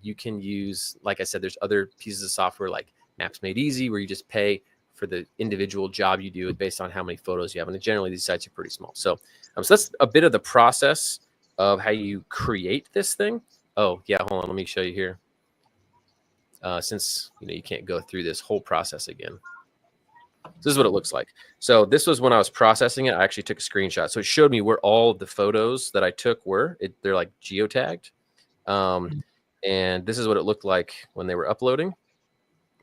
You can use, like I said, there's other pieces of software like Maps Made Easy, where you just pay for the individual job you do based on how many photos you have. And generally these sites are pretty small. So that's a bit of the process of how you create this thing. Oh yeah, hold on, let me show you here. Since you can't go through this whole process again. This is what it looks like. So this was when I was processing it. I actually took a screenshot. So it showed me where all of the photos that I took were. They're like geotagged. And this is what it looked like when they were uploading.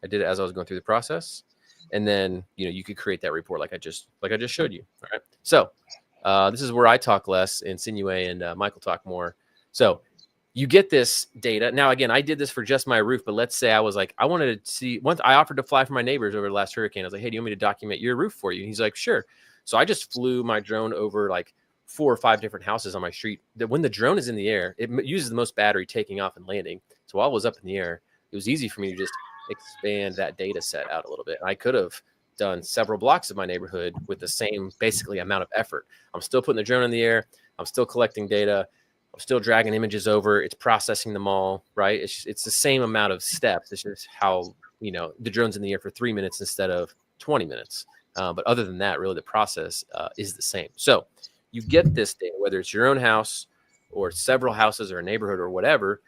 I did it as I was going through the process. And then, you could create that report like I just showed you. All right. So this is where I talk less and Sinuhe and Michael talk more. So you get this data. Now, again, I did this for just my roof, but let's say I was like, I wanted to see, once I offered to fly for my neighbors over the last hurricane. I was like, hey, do you want me to document your roof for you? And he's like, sure. So I just flew my drone over like 4 or 5 different houses on my street. When the drone is in the air, it uses the most battery taking off and landing. So while it was up in the air, it was easy for me to just expand that data set out a little bit. And I could have done several blocks of my neighborhood with the same basically amount of effort. I'm still putting the drone in the air. I'm still collecting data. I'm still dragging images over. It's processing them all, right? It's the same amount of steps. It's just how, the drone's in the air for 3 minutes instead of 20 minutes. But other than that, really the process is the same. So you get this data, whether it's your own house or several houses or a neighborhood or whatever.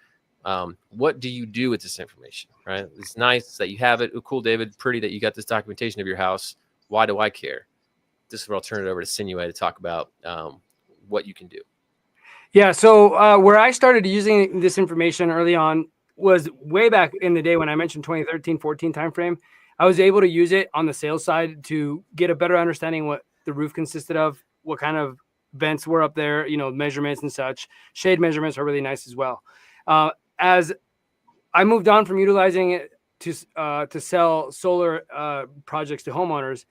What do you do with this information, right? It's nice that you have it. Oh, cool, David. Pretty that you got this documentation of your house. Why do I care? This is where I'll turn it over to Sinuhe to talk about what you can do. Yeah. So where I started using this information early on was way back in the day when I mentioned 2013, 14 timeframe. I was able to use it on the sales side to get a better understanding what the roof consisted of, what kind of vents were up there, measurements and such. Shade measurements are really nice as well. As I moved on from utilizing it to sell solar projects to homeowners,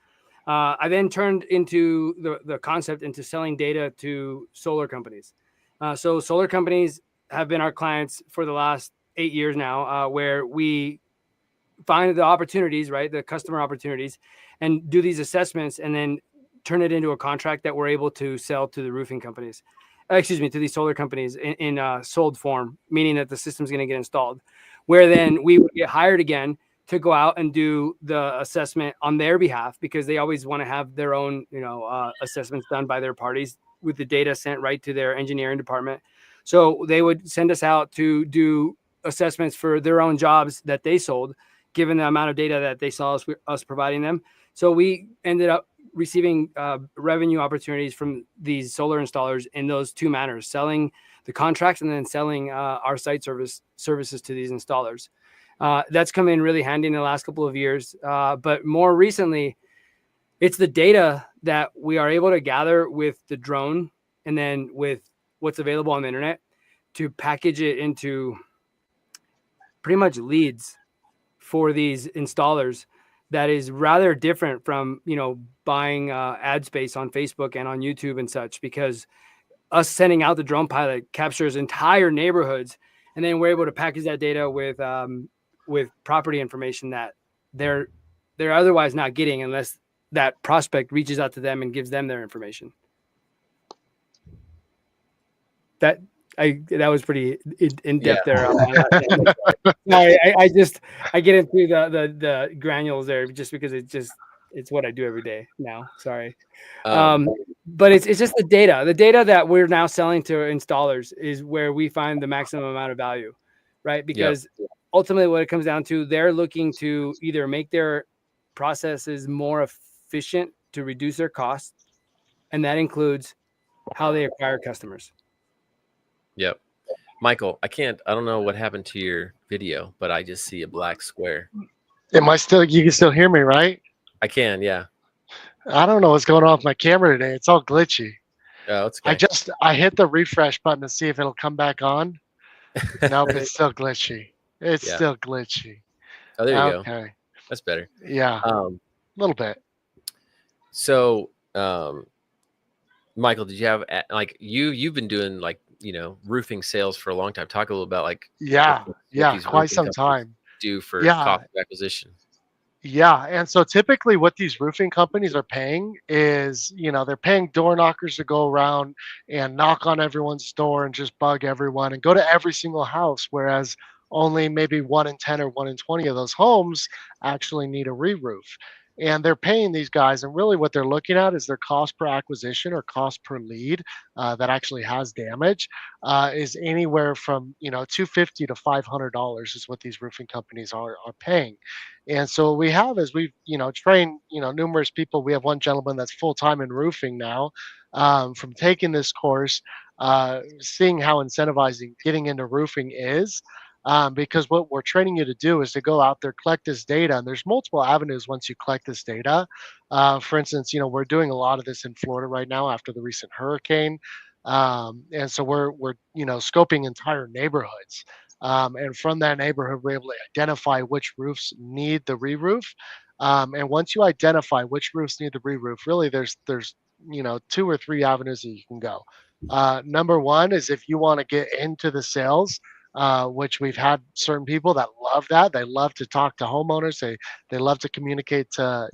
I then turned into the concept into selling data to solar companies. So solar companies have been our clients for the last 8 years now, where we find the opportunities, right, the customer opportunities, and do these assessments, and then turn it into a contract that we're able to sell to the roofing companies. To these solar companies in sold form, meaning that the system's going to get installed. Where then we would get hired again to go out and do the assessment on their behalf, because they always want to have their own, assessments done by their parties with the data sent right to their engineering department. So they would send us out to do assessments for their own jobs that they sold, given the amount of data that they saw us providing them. So we ended up receiving revenue opportunities from these solar installers in those two manners: selling the contracts and then selling our site services to these installers. That's come in really handy in the last couple of years. But more recently, it's the data that we are able to gather with the drone and then with what's available on the internet to package it into pretty much leads for these installers. That is rather different from, buying ad space on Facebook and on YouTube and such, because us sending out the drone pilot captures entire neighborhoods, and then we're able to package that data with property information that they're otherwise not getting unless that prospect reaches out to them and gives them their information. That was pretty in depth there. Sorry, I get into the granules there just because it's what I do every day now. Sorry. But it's just the data that we're now selling to installers is where we find the maximum amount of value, right? Because ultimately what it comes down to, they're looking to either make their processes more efficient to reduce their costs, and that includes how they acquire customers. Yep. Michael, I don't know what happened to your video, but I just see a black square. You can still hear me, right? I can, yeah. I don't know what's going on with my camera today. It's all glitchy. Oh, it's okay. I hit the refresh button to see if it'll come back on. Nope, it's still glitchy. It's still glitchy. Oh, there you go. Okay. That's better. Yeah. A little bit. So, Michael, did you have you've been doing roofing sales for a long time? Talk a little about what quite some time. Do for cost of acquisition. Yeah, and so typically what these roofing companies are paying is, they're paying door knockers to go around and knock on everyone's door and just bug everyone and go to every single house, whereas only maybe 1 in 10 or 1 in 20 of those homes actually need a re-roof. And they're paying these guys, and really what they're looking at is their cost per acquisition or cost per lead that actually has damage is anywhere from $250 to $500 is what these roofing companies are paying. And so what we have is we've trained numerous people. We have one gentleman that's full time in roofing now, from taking this course, seeing how incentivizing getting into roofing is. Because what we're training you to do is to go out there, collect this data, and there's multiple avenues once you collect this data. For instance, we're doing a lot of this in Florida right now after the recent hurricane, and so we're scoping entire neighborhoods, and from that neighborhood, we're able to identify which roofs need the re-roof. And once you identify which roofs need the re-roof, really there's 2 or 3 avenues that you can go. Number one is if you want to get into the sales. Which we've had certain people that love that. They love to talk to homeowners. They love to communicate to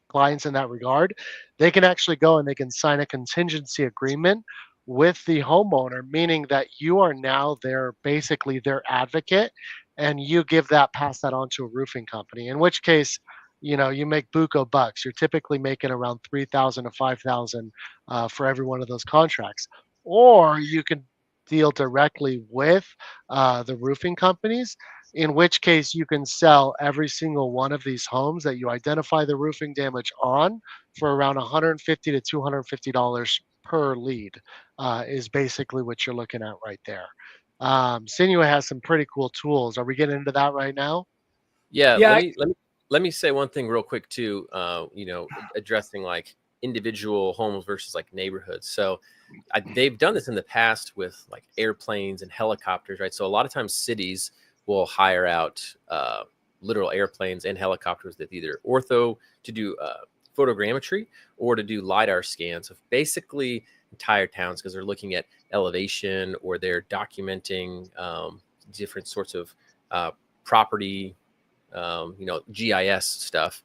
clients in that regard. They can actually go and they can sign a contingency agreement with the homeowner, meaning that you are now basically their advocate, and you pass that on to a roofing company. In which case, you make buco bucks. You're typically making around 3,000 to 5,000 for every one of those contracts. Or you can deal directly with the roofing companies, in which case you can sell every single one of these homes that you identify the roofing damage on for around $150 to $250 per lead, is basically what you're looking at right there. Sinuhe has some pretty cool tools. Are we getting into that right now? Yeah, Yeah, let me say one thing real quick too. Addressing like individual homes versus like neighborhoods. So they've done this in the past with like airplanes and helicopters, right? So a lot of times cities will hire out literal airplanes and helicopters with either ortho to do photogrammetry or to do lidar scans of basically entire towns because they're looking at elevation or they're documenting different sorts of property GIS stuff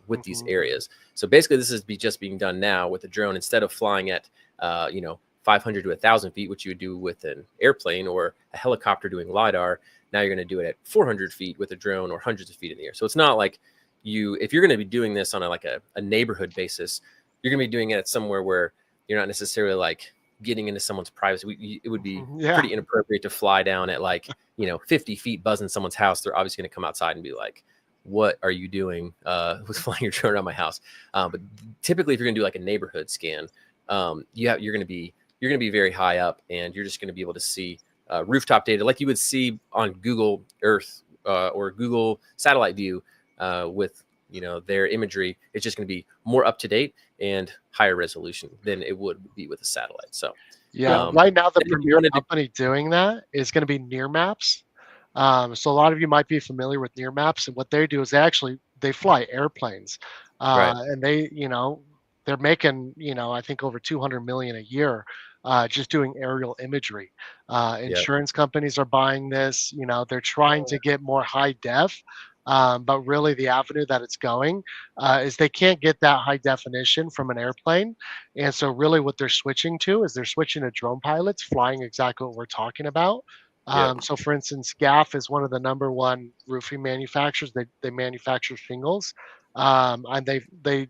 with these Mhm. areas. So basically, this is just being done now with a drone instead of flying at 500 to 1,000 feet, which you would do with an airplane or a helicopter doing lidar. Now you're going to do it at 400 feet with a drone or hundreds of feet in the air. So it's not like if you're going to be doing this on a neighborhood basis, you're going to be doing it somewhere where you're not necessarily like getting into someone's privacy. It would be Yeah. pretty inappropriate to fly down at like 50 feet buzzing someone's house. They're obviously going to come outside and be like, what are you doing with flying your drone around my house? But typically, if you're going to do like a neighborhood scan, you're going to be very high up, and you're just going to be able to see rooftop data like you would see on Google Earth or Google Satellite View with their imagery. It's just going to be more up to date and higher resolution than it would be with a satellite. So Yeah, right now the and if you premier wanted to, company doing that is going to be Near Maps. So a lot of you might be familiar with Near Maps, and what they do is they fly airplanes, right? and they're making I think over 200 million a year, just doing aerial imagery. Yeah, Insurance companies are buying this. They're trying to get more high def. But really, the avenue that it's going is they can't get that high definition from an airplane, and so really, what they're switching to is they're switching to drone pilots flying exactly what we're talking about. yeah, So, for instance, GAF is one of the number one roofing manufacturers. They manufacture shingles, and they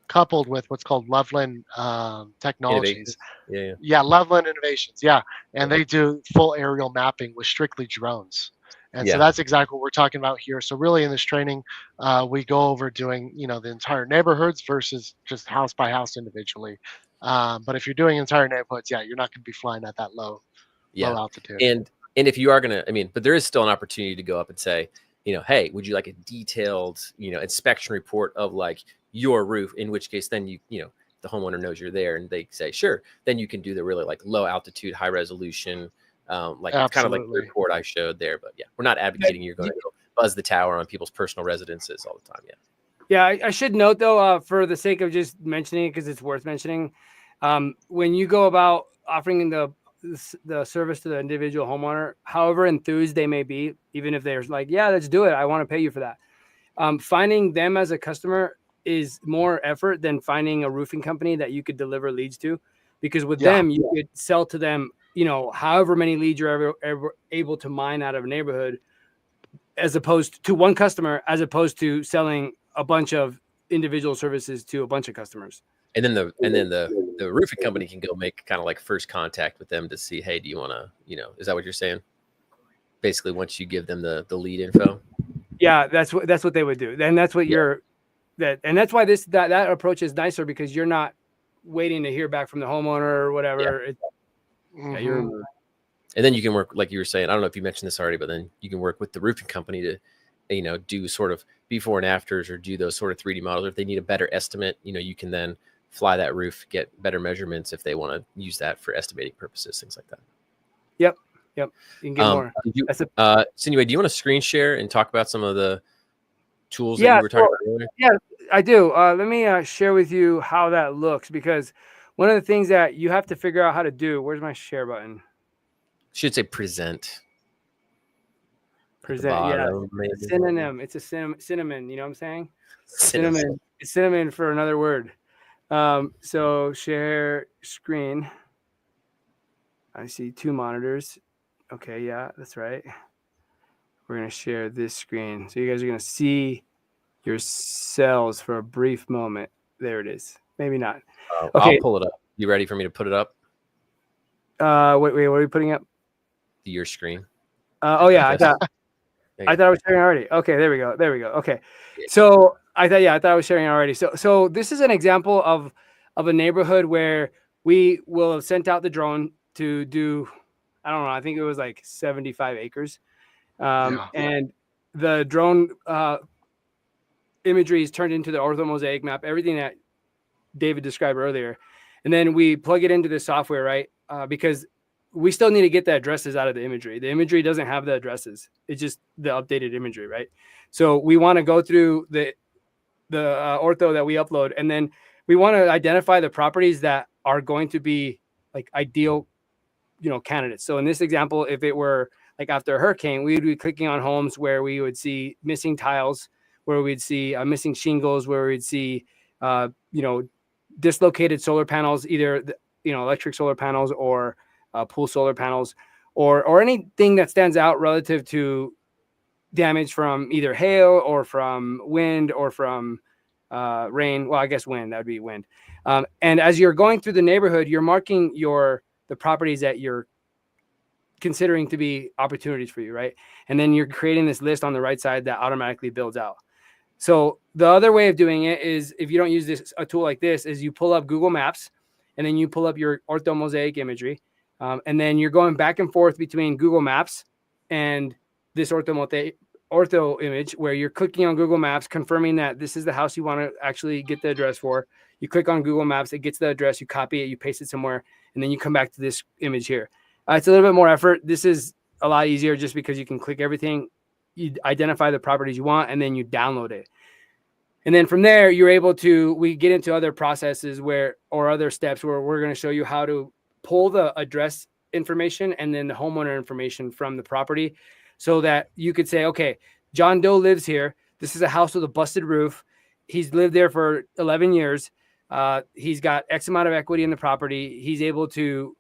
coupled with what's called Loveland innovation. Technologies. Yeah, yeah, Yeah, Loveland Innovations. Yeah, and yeah, they do full aerial mapping with strictly drones. And so yeah, that's exactly what we're talking about here. So really, in this training, we go over doing the entire neighborhoods versus just house by house individually. But if you're doing entire neighborhoods, yeah, you're not going to be flying at that low yeah. altitude. And if you are gonna, I mean, but there is still an opportunity to go up and say, hey, would you like a detailed, inspection report of like your roof? In which case, then the homeowner knows you're there, and they say, sure. Then you can do the really like low altitude, high resolution, like kind of like the Absolutely. report I showed there. But yeah, we're not advocating you're going to go buzz the tower on people's personal residences all the time. Yeah. Yeah, I should note though, for the sake of just mentioning it, because it's worth mentioning, when you go about offering the service to the individual homeowner, however enthused they may be, even if they're like, yeah, let's do it, I want to pay you for that. Finding them as a customer is more effort than finding a roofing company that you could deliver leads to, because with Yeah, them you could sell to them, however many leads you're ever able to mine out of a neighborhood, as opposed to one customer, as opposed to selling a bunch of individual services to a bunch of customers. And then the roofing company can go make kind of like first contact with them to see, hey, do you want to, is that what you're saying? Basically, once you give them the lead info. Yeah, that's what they would do. And that's what Yeah. and that's why that approach is nicer, because you're not waiting to hear back from the homeowner or Yeah. whatever. Yeah, you're hmm And then you can work, like you were saying, I don't know if you mentioned this already, but then you can work with the roofing company to, do sort of before and afters or do those sort of 3D models. Or if they need a better estimate, you can then fly that roof, get better measurements if they want to use that for estimating purposes, things like that. Yep. You can get more. Sinuhe, do you want to screen share and talk about some of the tools that Yeah, you were talking about earlier? yeah, I do. Let me share with you how that looks, because one of the things that you have to figure out how to do. Where's my share button? Should say present at the Present. Yeah, bottom, maybe. it's a synonym. It's a cinnamon. You know what I'm saying? Cinnamon. Cinnamon. It's cinnamon for another word. So share screen. I see two monitors. Okay, yeah, that's right. We're gonna share this screen, so you guys are gonna see your cells for a brief moment. There it is. Maybe not. I'll Okay. pull it up. You ready for me to put it up Wait, what are you putting up? to your screen? Oh yeah, I thought There you I go. thought I was sharing already. Okay, there we go. Okay. Yeah. So I thought I was sharing already. So this is an example of a neighborhood where we will have sent out the drone to do, I don't know, I think it was like 75 acres. Yeah. And the drone imagery is turned into the orthomosaic map, everything that David described earlier. And then we plug it into the software, right? Because we still need to get the addresses out of the imagery. The imagery doesn't have the addresses. It's just the updated imagery, right? So we want to go through the ortho that we upload, and then we want to identify the properties that are going to be like ideal, candidates. So in this example, if it were like after a hurricane, we would be clicking on homes where we would see missing tiles, where we'd see missing shingles, where we'd see, dislocated solar panels, either electric solar panels or pool solar panels, or anything that stands out relative to damage from either hail or from wind or from rain. Well, I guess wind, that would be wind. And as you're going through the neighborhood, you're marking the properties that you're considering to be opportunities for you, right? And then you're creating this list on the right side that automatically builds out. So the other way of doing it is, if you don't use a tool like this, is you pull up Google Maps, and then you pull up your orthomosaic imagery, and then you're going back and forth between Google Maps and this ortho image, where you're clicking on Google Maps, confirming that this is the house you want to actually get the address for. You click on Google Maps, it gets the address, you copy it, you paste it somewhere, and then you come back to this image here. It's a little bit more effort. This is a lot easier just because you can click everything, you identify the properties you want, and then you download it. And then from there, we get into other processes or other steps where we're going to show you how to pull the address information and then the homeowner information from the property, so that you could say, okay, John Doe lives here. This is a house with a busted roof. He's lived there for 11 years. He's got X amount of equity in the property. He's able to,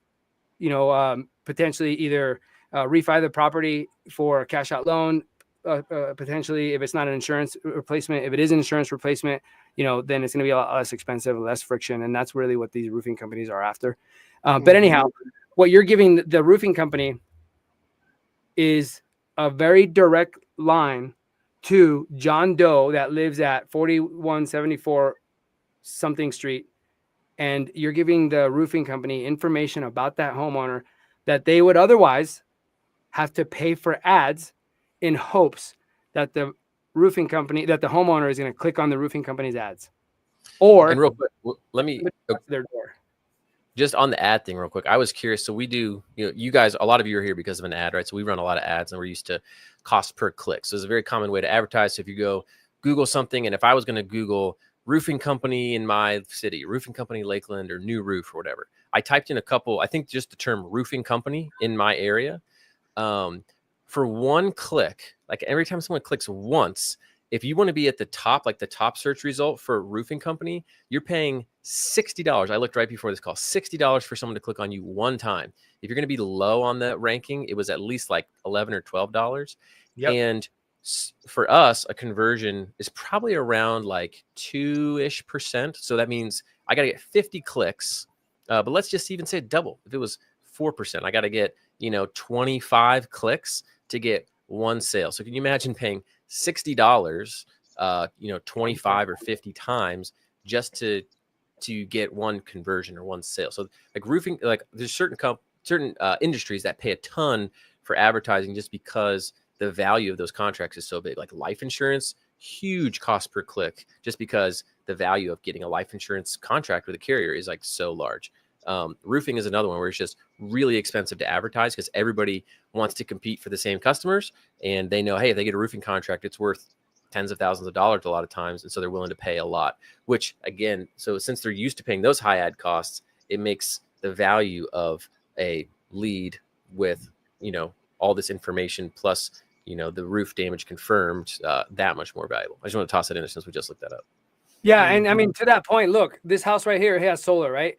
potentially either refi the property for a cash out loan, potentially, if it's not an insurance replacement. If it is an insurance replacement, then it's going to be a lot less expensive, less friction. And that's really what these roofing companies are after. But anyhow, what you're giving the roofing company is a very direct line to John Doe that lives at 4174 something street. And you're giving the roofing company information about that homeowner that they would otherwise have to pay for ads, in hopes that the homeowner is going to click on the roofing company's ads, or And real quick, let me their door. just on the ad thing real quick. I was curious. So we do, you guys, a lot of you are here because of an ad, right? So we run a lot of ads, and we're used to cost per click. So it's a very common way to advertise. So if you go Google something, and if I was going to Google roofing company in my city, roofing company Lakeland, or new roof or whatever, I typed in I think just the term roofing company in my area. For one click, like every time someone clicks once, if you want to be at the top, like the top search result for roofing company, you're paying $60. I looked right before this call, $60 for someone to click on you one time. If you're going to be low on the ranking, it was at least like $11 or $12. Yep. And for us, a conversion is probably around like 2-ish%. So that means I got to get 50 clicks, but let's just even say double. If it was 4%, I got to get, 25 clicks to get one sale. So can you imagine paying $60, 25 or 50 times just to get one conversion or one sale? So like roofing, like there's certain industries that pay a ton for advertising just because the value of those contracts is so big. Like life insurance, huge cost per click, just because the value of getting a life insurance contract with a carrier is like so large. Roofing is another one where it's just really expensive to advertise because everybody wants to compete for the same customers, and they know, hey, if they get a roofing contract, it's worth tens of thousands of dollars a lot of times, and so they're willing to pay a lot. Which again, so since they're used to paying those high ad costs, it makes the value of a lead with all this information plus the roof damage confirmed that much more valuable. I just want to toss that in there since we just looked that up. Yeah, and I mean, to that point, look, this house right here has solar, right?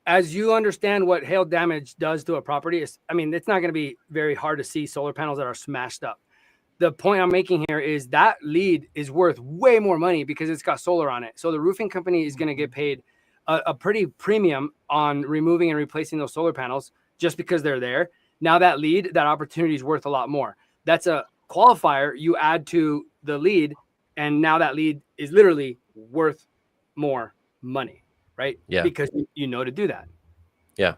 As you understand what hail damage does to a property, it's not going to be very hard to see solar panels that are smashed up. the point I'm making here is that lead is worth way more money because it's got solar on it. So the roofing company is going to get paid a pretty premium on removing and replacing those solar panels just because they're there. Now that lead, that opportunity is worth a lot more. That's a qualifier you add to the lead, and now that lead is literally worth more money, right? Yeah. Because you know to do that. Yeah.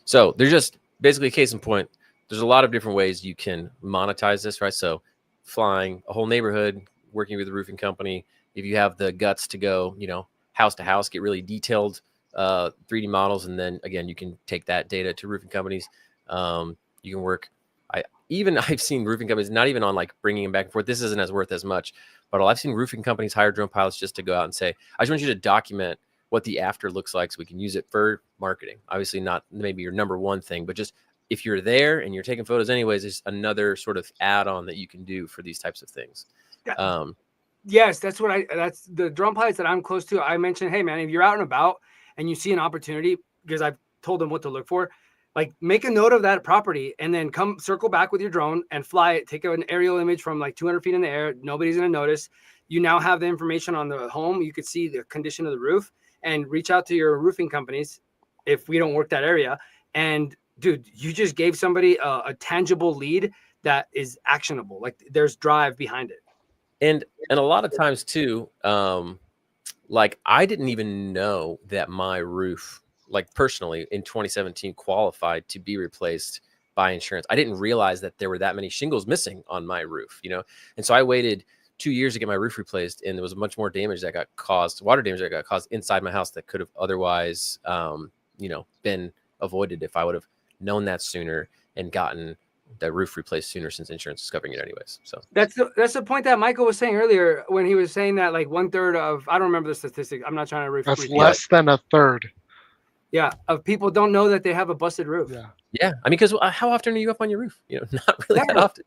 So there's just basically a case in point. There's a lot of different ways you can monetize this, right? So flying a whole neighborhood, working with a roofing company. If you have the guts to go, house to house, get really detailed 3D models, and then again, you can take that data to roofing companies. You can work. I've seen roofing companies not even on like bringing them back and forth. This isn't as worth as much, but I've seen roofing companies hire drone pilots just to go out and say, I just want you to document what the after looks like so we can use it for marketing. Obviously not maybe your number one thing, but just if you're there and you're taking photos anyways, there's another sort of add-on that you can do for these types of things. Yes, that's the drone pilots that I'm close to. I mentioned, hey man, if you're out and about and you see an opportunity, because I've told them what to look for, like make a note of that property and then come circle back with your drone and fly it, take an aerial image from like 200 feet in the air. Nobody's going to notice. You now have the information on the home. You could see the condition of the roof and reach out to your roofing companies if we don't work that area. And dude, you just gave somebody a tangible lead that is actionable. Like there's drive behind it. And a lot of times too, like I didn't even know that my roof, like personally in 2017, qualified to be replaced by insurance. I didn't realize that there were that many shingles missing on my roof, And so I waited 2 years to get my roof replaced, and there was much more damage that got caused, water damage that got caused inside my house that could have otherwise, been avoided if I would have known that sooner and gotten the roof replaced sooner, since insurance is covering it anyways. So that's the point that Michael was saying earlier when he was saying that like 1/3 of, I don't remember the statistic. I'm not trying to That's less than a third. Yeah, of people don't know that they have a busted roof. Yeah. I mean, because how often are you up on your roof? Not really that often.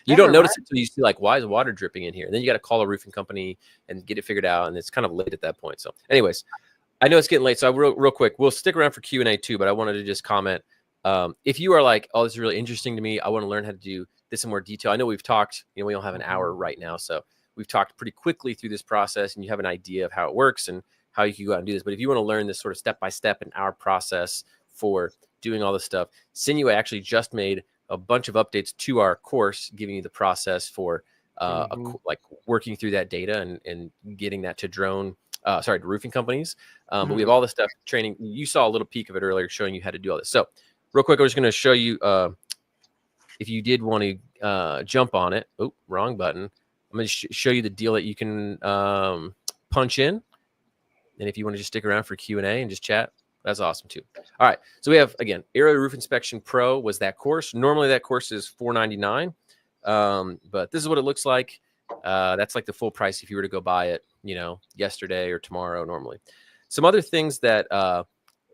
You Never, don't notice right? it until you see like, why is water dripping in here? And then you got to call a roofing company and get it figured out, and it's kind of late at that point. So, anyways, I know it's getting late, so real quick, we'll stick around for Q&A too. But I wanted to just comment. If you are like, oh, this is really interesting to me, I want to learn how to do this in more detail. I know we've talked. We don't have an hour right now, so we've talked pretty quickly through this process, and you have an idea of how it works and how you can go out and do this. But if you want to learn this sort of step-by-step in our process for doing all this stuff, Sinuhe actually just made a bunch of updates to our course, giving you the process for like working through that data and getting that to to roofing companies. But we have all this stuff training. You saw a little peek of it earlier, showing you how to do all this. So real quick, I'm just going to show you, if you did want to jump on it. Oh, wrong button. I'm going to show you the deal that you can punch in. And if you want to just stick around for Q&A and just chat, that's awesome too. All right. So we have, again, Aerial Roof Inspection Pro was that course. Normally that course is $499. But this is what it looks like. That's like the full price if you were to go buy it, yesterday or tomorrow normally. Some other things that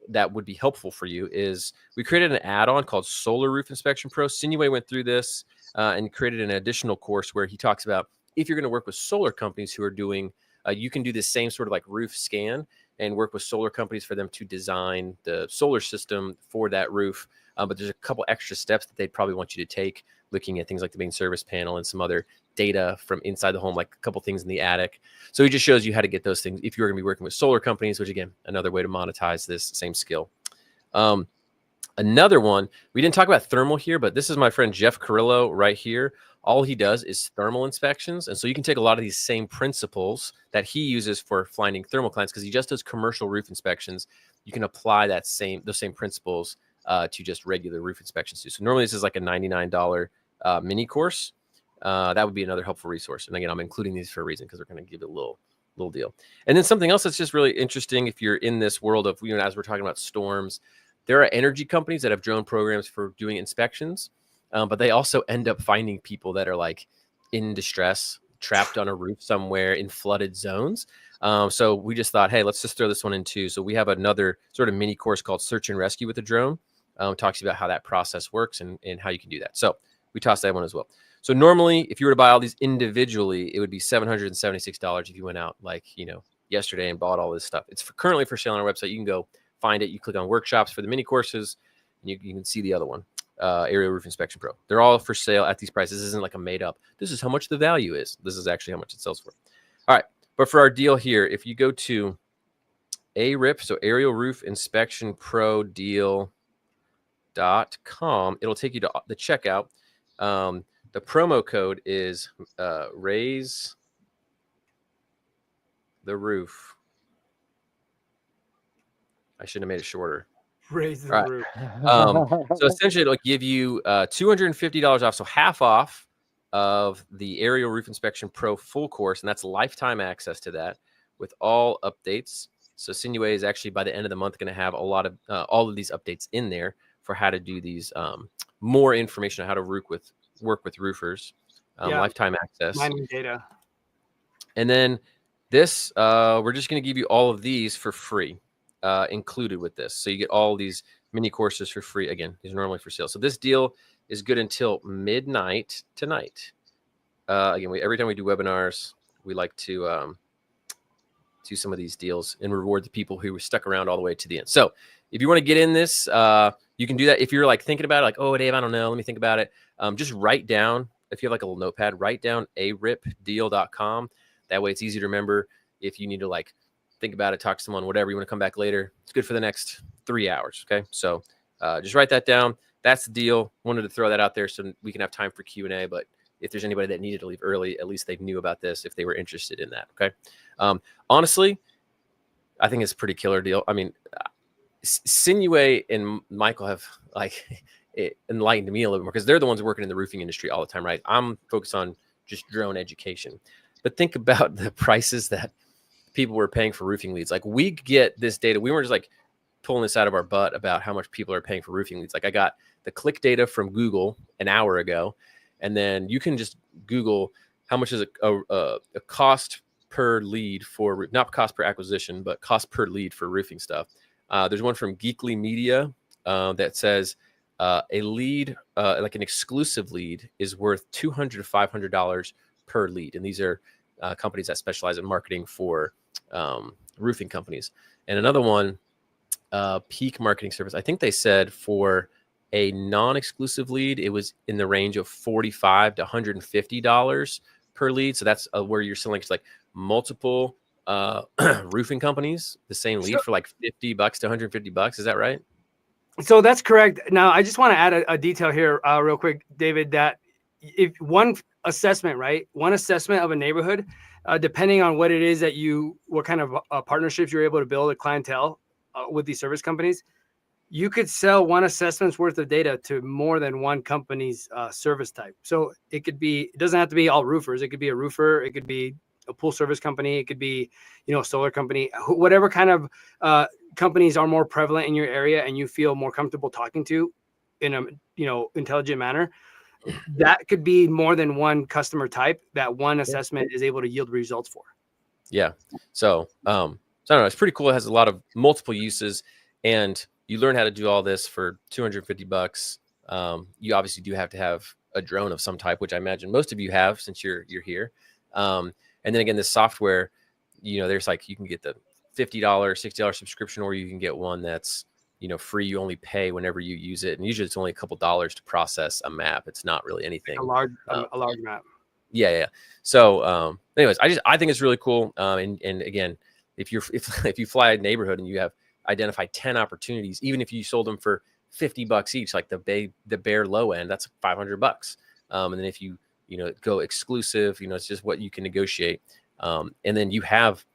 that would be helpful for you is we created an add-on called Solar Roof Inspection Pro. Sinuhe went through this and created an additional course where he talks about if you're going to work with solar companies who are doing, you can do this same sort of like roof scan and work with solar companies for them to design the solar system for that roof. But there's a couple extra steps that they'd probably want you to take, looking at things like the main service panel and some other data from inside the home, like a couple things in the attic. So he just shows you how to get those things if you're going to be working with solar companies, which again, another way to monetize this same skill. Another one, we didn't talk about thermal here, but this is my friend Jeff Carrillo right here. All he does is thermal inspections. And so you can take a lot of these same principles that he uses for finding thermal clients, because he just does commercial roof inspections. You can apply those same principles to just regular roof inspections too. So normally this is like a $99 mini course. That would be another helpful resource. And again, I'm including these for a reason, because we're going to give it a little deal. And then something else that's just really interesting, if you're in this world of, as we're talking about storms, there are energy companies that have drone programs for doing inspections, but they also end up finding people that are like in distress, trapped on a roof somewhere in flooded zones. So we just thought, hey, let's just throw this one in too. So we have another sort of mini course called Search and Rescue with a Drone. Talks about how that process works and how you can do that. So we tossed that one as well. So normally, if you were to buy all these individually, it would be $776 if you went out like, yesterday and bought all this stuff. It's currently for sale on our website. You can go find it. You click on workshops for the mini courses, and you can see the other one. Aerial Roof Inspection Pro. They're all for sale at these prices. This isn't like a made up. This is how much the value is. This is actually how much it sells for. All right. But for our deal here, if you go to ARIP, so Aerial Roof Inspection Pro deal.com, it'll take you to the checkout. The promo code is raise the roof. I shouldn't have made it shorter. Raise the All right. roof. So essentially, it'll give you $250 off, so half off of the Aerial Roof Inspection Pro full course, and that's lifetime access to that with all updates. So Sinuhe is actually by the end of the month going to have a lot of all of these updates in there for how to do these more information on how to work with roofers, lifetime access, Mining data, and then this we're just going to give you all of these for free. Included with this. So you get all these mini courses for free. Again, these are normally for sale. So this deal is good until midnight tonight. Again, every time we do webinars, we like to do some of these deals and reward the people who were stuck around all the way to the end. So if you want to get in this, you can do that. If you're like thinking about it, like, oh, Dave, I don't know, let me think about it. Just write down, if you have like a little notepad, write down aripdeal.com. That way it's easy to remember if you need to like think about it, talk to someone, whatever, you want to come back later. It's good for the next 3 hours. Okay. So just write that down. That's the deal. Wanted to throw that out there so we can have time for Q&A, but if there's anybody that needed to leave early, at least they knew about this if they were interested in that. Okay. Honestly, I think it's a pretty killer deal. I mean, Sinuhe and Michael have like it enlightened me a little bit more because they're the ones working in the roofing industry all the time, right? I'm focused on just drone education, but think about the prices that people were paying for roofing leads. Like we get this data. We weren't just like pulling this out of our butt about how much people are paying for roofing leads. Like I got the click data from Google an hour ago, and then you can just Google how much is a cost per lead for, not cost per acquisition, but cost per lead for roofing stuff. There's one from Geekly Media that says a lead, like an exclusive lead, is worth $200 to $500 per lead. And these are companies that specialize in marketing for roofing companies. And another one, Peak Marketing Service, I think they said for a non-exclusive lead, it was in the range of $45 to $150 per lead. So that's where you're selling to like multiple roofing companies, the same lead for like $50 to $150. Is that right? So that's correct. Now, I just want to add a detail here real quick, David, that if one assessment, right? One assessment of a neighborhood, depending on what it is that what kind of partnerships you're able to build a clientele with these service companies, you could sell one assessment's worth of data to more than one company's service type. So it doesn't have to be all roofers. It could be a roofer. It could be a pool service company. It could be, a solar company, whatever kind of companies are more prevalent in your area and you feel more comfortable talking to in a, intelligent manner. That could be more than one customer type that one assessment is able to yield results for. Yeah. So, I don't know. It's pretty cool. It has a lot of multiple uses, and you learn how to do all this for $250. You obviously do have to have a drone of some type, which I imagine most of you have since you're here. And then again, this software, there's like, you can get the $50, $60 subscription, or you can get one that's, free. You only pay whenever you use it. And usually it's only a couple dollars to process a map. It's not really anything. A large map. Yeah. So, anyways, I think it's really cool. And again, if you fly a neighborhood and you have identified 10 opportunities, even if you sold them for $50 each, like the bare low end, that's $500. And then if you go exclusive, it's just what you can negotiate. And then you have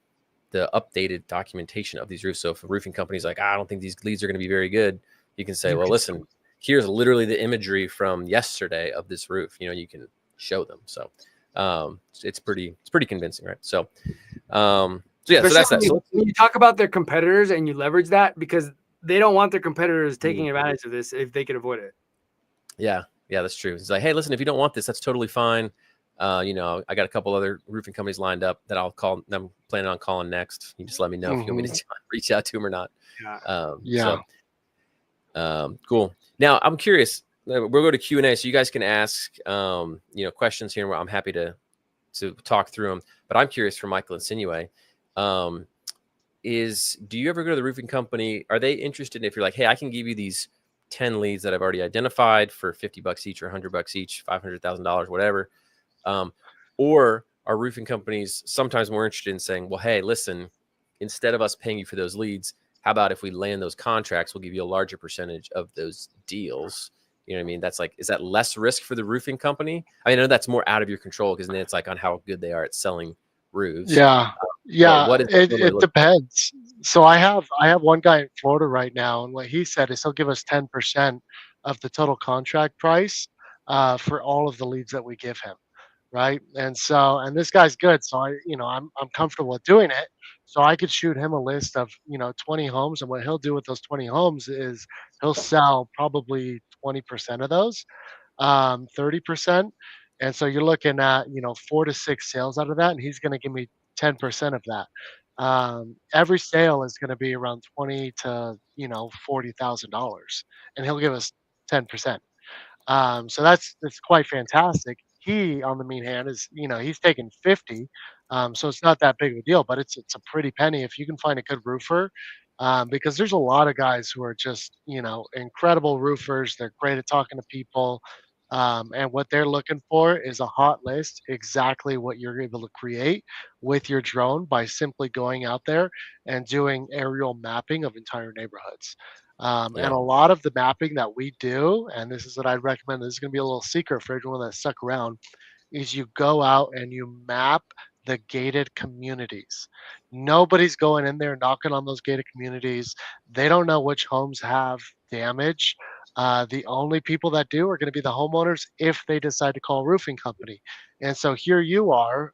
the updated documentation of these roofs. So if a roofing company's like, I don't think these leads are going to be very good, you can say, well, listen, here's literally the imagery from yesterday of this roof. You can show them. So it's pretty convincing, right? So so that's that. So when you talk about their competitors and you leverage that, because they don't want their competitors taking advantage of this if they can avoid it. Yeah, that's true. It's like, hey, listen, if you don't want this, that's totally fine. I got a couple other roofing companies lined up that I'll call. I'm planning on calling next. You just let me know if you want me to reach out to them or not. Cool. Now I'm curious. We'll go to Q&A, so you guys can ask questions here. Where I'm happy to talk through them. But I'm curious for Michael and Sinuhe. Do you ever go to the roofing company? Are they interested if you're like, hey, I can give you these 10 leads that I've already identified for $50 each or $100 each, $500,000, whatever. Or our roofing companies sometimes more interested in saying, well, hey, listen, instead of us paying you for those leads, how about if we land those contracts, we'll give you a larger percentage of those deals. You know what I mean? That's like, is that less risk for the roofing company? I mean, I know that's more out of your control because then it's like on how good they are at selling roofs. Yeah, But yeah, what is normally it depends. So I have one guy in Florida right now, and what he said is he'll give us 10% of the total contract price for all of the leads that we give him, right? And so, and this guy's good, so I'm comfortable with doing it. So I could shoot him a list of 20 homes, and what he'll do with those 20 homes is he'll sell probably 20% of those, 30%. And so you're looking at, 4 to 6 sales out of that, and he's going to give me 10% of that. Every sale is going to be around 20 to, $40,000, and he'll give us 10%. So that's quite fantastic. He, on the mean hand, is he's taking 50, so it's not that big of a deal, but it's a pretty penny if you can find a good roofer, because there's a lot of guys who are just incredible roofers. They're great at talking to people, and what they're looking for is a hot list, exactly what you're able to create with your drone by simply going out there and doing aerial mapping of entire neighborhoods. And Yeah. a lot of the mapping that we do, and this is what I'd recommend, this is going to be a little secret for everyone that stuck around, is you go out and you map the gated communities. Nobody's going in there knocking on those gated communities. They don't know which homes have damage. The only people that do are going to be the homeowners if they decide to call a roofing company. And so here you are,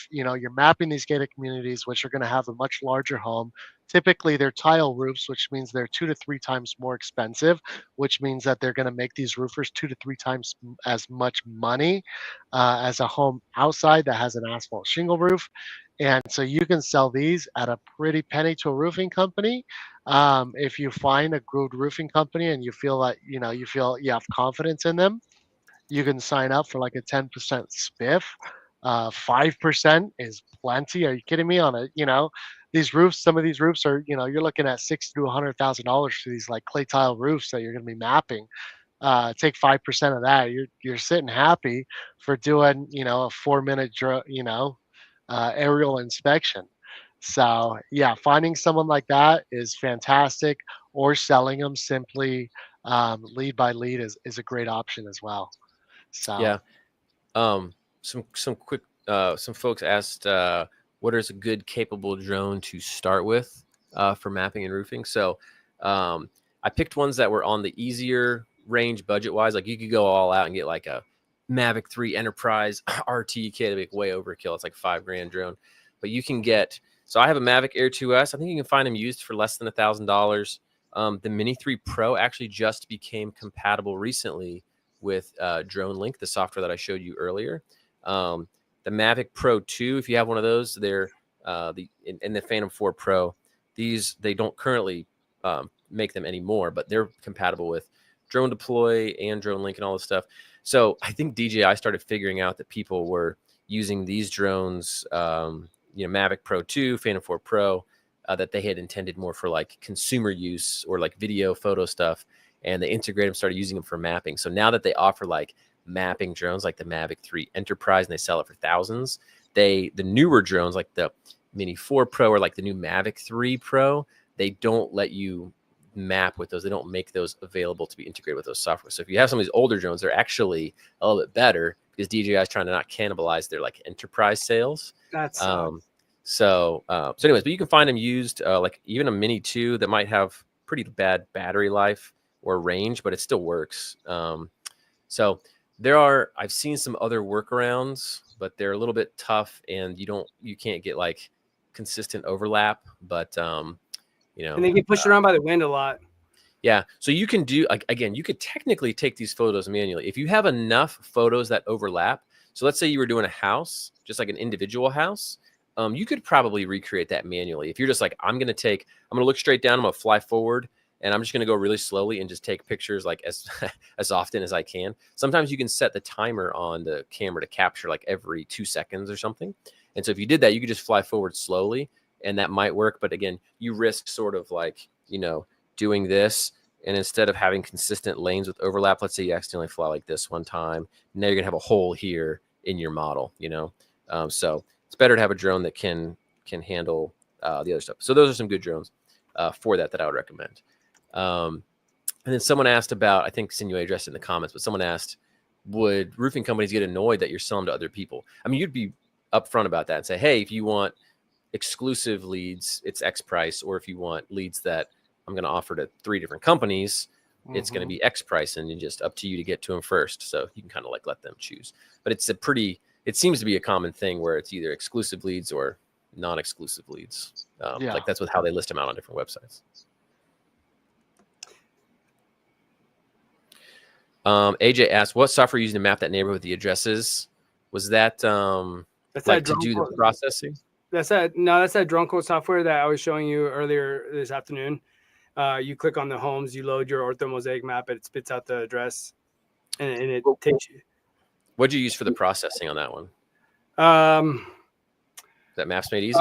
you're mapping these gated communities, which are going to have a much larger home. Typically, they're tile roofs, which means they're 2 to 3 times more expensive, which means that they're going to make these roofers 2 to 3 times as much money as a home outside that has an asphalt shingle roof. And so you can sell these at a pretty penny to a roofing company. If you find a good roofing company and you feel that you feel you have confidence in them, you can sign up for like a 10% spiff. 5% is plenty. Are you kidding me? These roofs, some of these roofs are, you're looking at $60,000 to $100,000 for these like clay tile roofs that you're going to be mapping. Take 5% of that. You're sitting happy for doing, a 4 minute, aerial inspection. So yeah, finding someone like that is fantastic, or selling them simply lead by lead is a great option as well. So Yeah. Some quick some folks asked what is a good capable drone to start with for mapping and roofing. So I picked ones that were on the easier range budget wise. Like you could go all out and get like a Mavic 3 Enterprise RT kit, like way overkill. It's like $5,000 drone, but you can get. So I have a Mavic Air 2S. I think you can find them used for less than $1,000. The Mini 3 Pro actually just became compatible recently with Drone Link, the software that I showed you earlier. The Mavic Pro 2, if you have one of those, they're and the Phantom 4 Pro. These they don't currently make them anymore, but they're compatible with Drone Deploy and Drone Link and all this stuff. So I think DJI started figuring out that people were using these drones, Mavic Pro 2, Phantom 4 Pro, that they had intended more for like consumer use or like video, photo stuff. And they integrate them, started using them for mapping. So now that they offer like mapping drones, like the Mavic 3 Enterprise, and they sell it for thousands, the newer drones, like the Mini 4 Pro or like the new Mavic 3 Pro, they don't let you map with those. They don't make those available to be integrated with those software. So if you have some of these older drones, they're actually a little bit better because DJI is trying to not cannibalize their like enterprise sales. That's so anyways, but you can find them used, like even a Mini 2 that might have pretty bad battery life or range, but it still works. So I've seen some other workarounds, but they're a little bit tough, and you can't get like consistent overlap. But and they get pushed around by the wind a lot. Yeah, so you can do again. You could technically take these photos manually if you have enough photos that overlap. So let's say you were doing a house, just like an individual house. You could probably recreate that manually. If you're just like, I'm going to look straight down, I'm going to fly forward, and I'm just going to go really slowly and just take pictures like as as often as I can. Sometimes you can set the timer on the camera to capture like every 2 seconds or something. And so if you did that, you could just fly forward slowly, and that might work. But again, you risk sort of like, doing this And instead of having consistent lanes with overlap, let's say you accidentally fly like this one time, now you're gonna have a hole here in your model, you know? So it's better to have a drone that can handle the other stuff. So those are some good drones for that I would recommend. And then someone asked about, I think Sinuhe addressed it in the comments, but someone asked, would roofing companies get annoyed that you're selling to other people? I mean, you'd be upfront about that and say, hey, if you want exclusive leads, it's X price, or if you want leads that I'm going to offer to 3 different companies, it's going to be X price, and just up to you to get to them first. So you can kind of like let them choose. But it seems to be a common thing where it's either exclusive leads or non-exclusive leads. Like that's how they list them out on different websites. AJ asked, what software are you using to map that neighborhood with the addresses? Was that That's like that to do the processing? That's that drone code software that I was showing you earlier this afternoon. You click on the homes, you load your ortho mosaic map, it spits out the address, and it takes you. What'd you use for the processing on that one? That Maps Made Easy?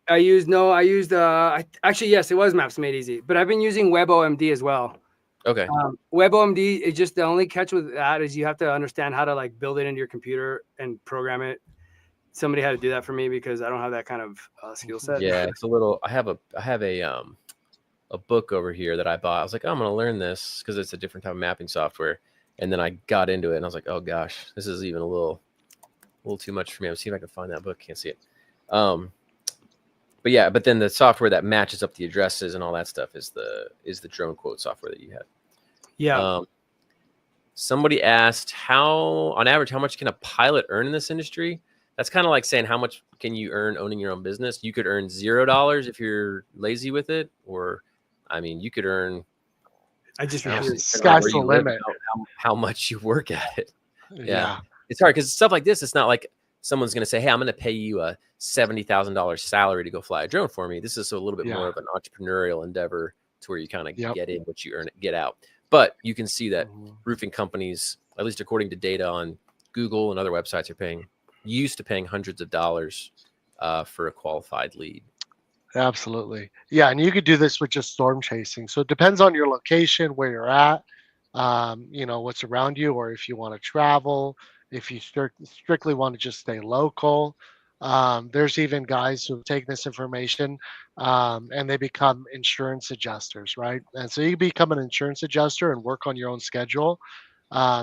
Actually, yes, it was Maps Made Easy, but I've been using WebOMD as well. Okay. WebOMD is just the only catch with that is you have to understand how to like build it into your computer and program it. Somebody had to do that for me because I don't have that kind of skill set. Yeah, it's a little. I have a book over here that I bought. I was like, oh, I'm going to learn this because it's a different type of mapping software. And then I got into it and I was like, oh gosh, this is even a little too much for me. I'm seeing if I can find that book. Can't see it. But then the software that matches up the addresses and all that stuff is the drone quote software that you had. Yeah. Somebody asked on average, how much can a pilot earn in this industry? That's kind of like saying how much can you earn owning your own business? You could earn $0 if you're lazy with it, or I mean, you could earn. Sky's the limit. How much you work at it. Yeah. It's hard because stuff like this, it's not like someone's going to say, hey, I'm going to pay you a $70,000 salary to go fly a drone for me. This is a little bit more of an entrepreneurial endeavor to where you kind of get in what you earn, get out. But you can see that roofing companies, at least according to data on Google and other websites, are used to paying hundreds of dollars for a qualified lead. Absolutely. Yeah. And you could do this with just storm chasing. So it depends on your location, where you're at, what's around you, or if you want to travel, if you strictly want to just stay local. There's even guys who take this information and they become insurance adjusters, right? And so you become an insurance adjuster and work on your own schedule.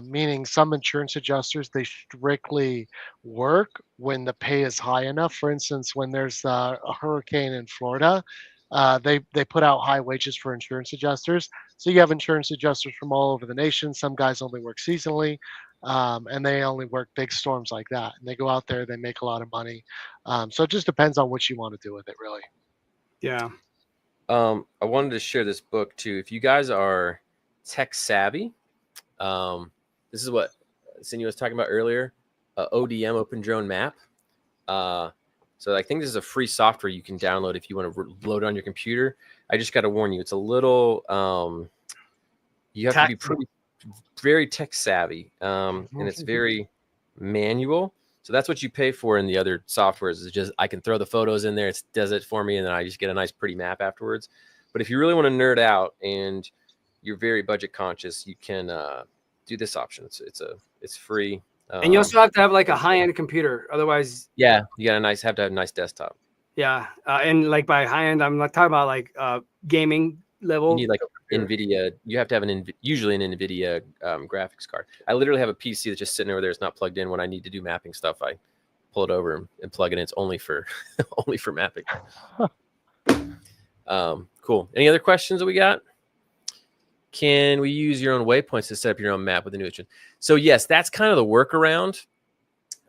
Meaning some insurance adjusters, they strictly work when the pay is high enough. For instance, when there's a hurricane in Florida, they put out high wages for insurance adjusters. So you have insurance adjusters from all over the nation. Some guys only work seasonally, and they only work big storms like that. And they go out there, they make a lot of money. So it just depends on what you want to do with it, really. Yeah. I wanted to share this book too. If you guys are tech savvy, this is what Sinuhe was talking about earlier, ODM, Open Drone Map. So I think this is a free software you can download if you want to load it on your computer. I just got to warn you, it's a little, you have to be very tech savvy, and it's very manual. So that's what you pay for in the other softwares, is just I can throw the photos in there, it does it for me, and then I just get a nice pretty map afterwards. But if you really want to nerd out and you're very budget conscious, you can do this option. It's free. And you also have to have like a high-end computer, otherwise. Yeah, you have to have a nice desktop. Yeah, and like by high-end, I'm not talking about like gaming level. You need like NVIDIA. You have to have usually an NVIDIA graphics card. I literally have a PC that's just sitting over there. It's not plugged in. When I need to do mapping stuff, I pull it over and plug it in. It's only for mapping. Cool. Any other questions that we got? Can we use your own waypoints to set up your own map with the new engine? So yes, that's kind of the workaround.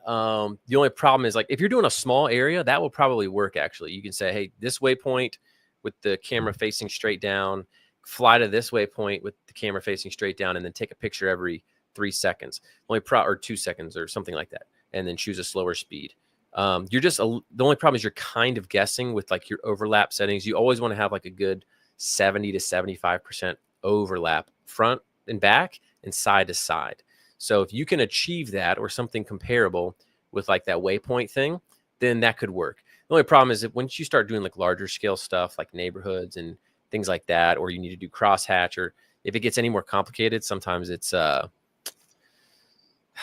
The only problem is, like, if you're doing a small area, that will probably work. Actually, you can say, hey, this waypoint with the camera facing straight down, fly to this waypoint with the camera facing straight down, and then take a picture every 3 seconds, or 2 seconds or something like that, and then choose a slower speed. The only problem is you're kind of guessing with like your overlap settings. You always want to have like a good 70 to 75% overlap front and back and side to side. So if you can achieve that or something comparable with like that waypoint thing, then that could work. The only problem is that once you start doing like larger scale stuff like neighborhoods and things like that, or you need to do crosshatch, or if it gets any more complicated, sometimes it's yeah,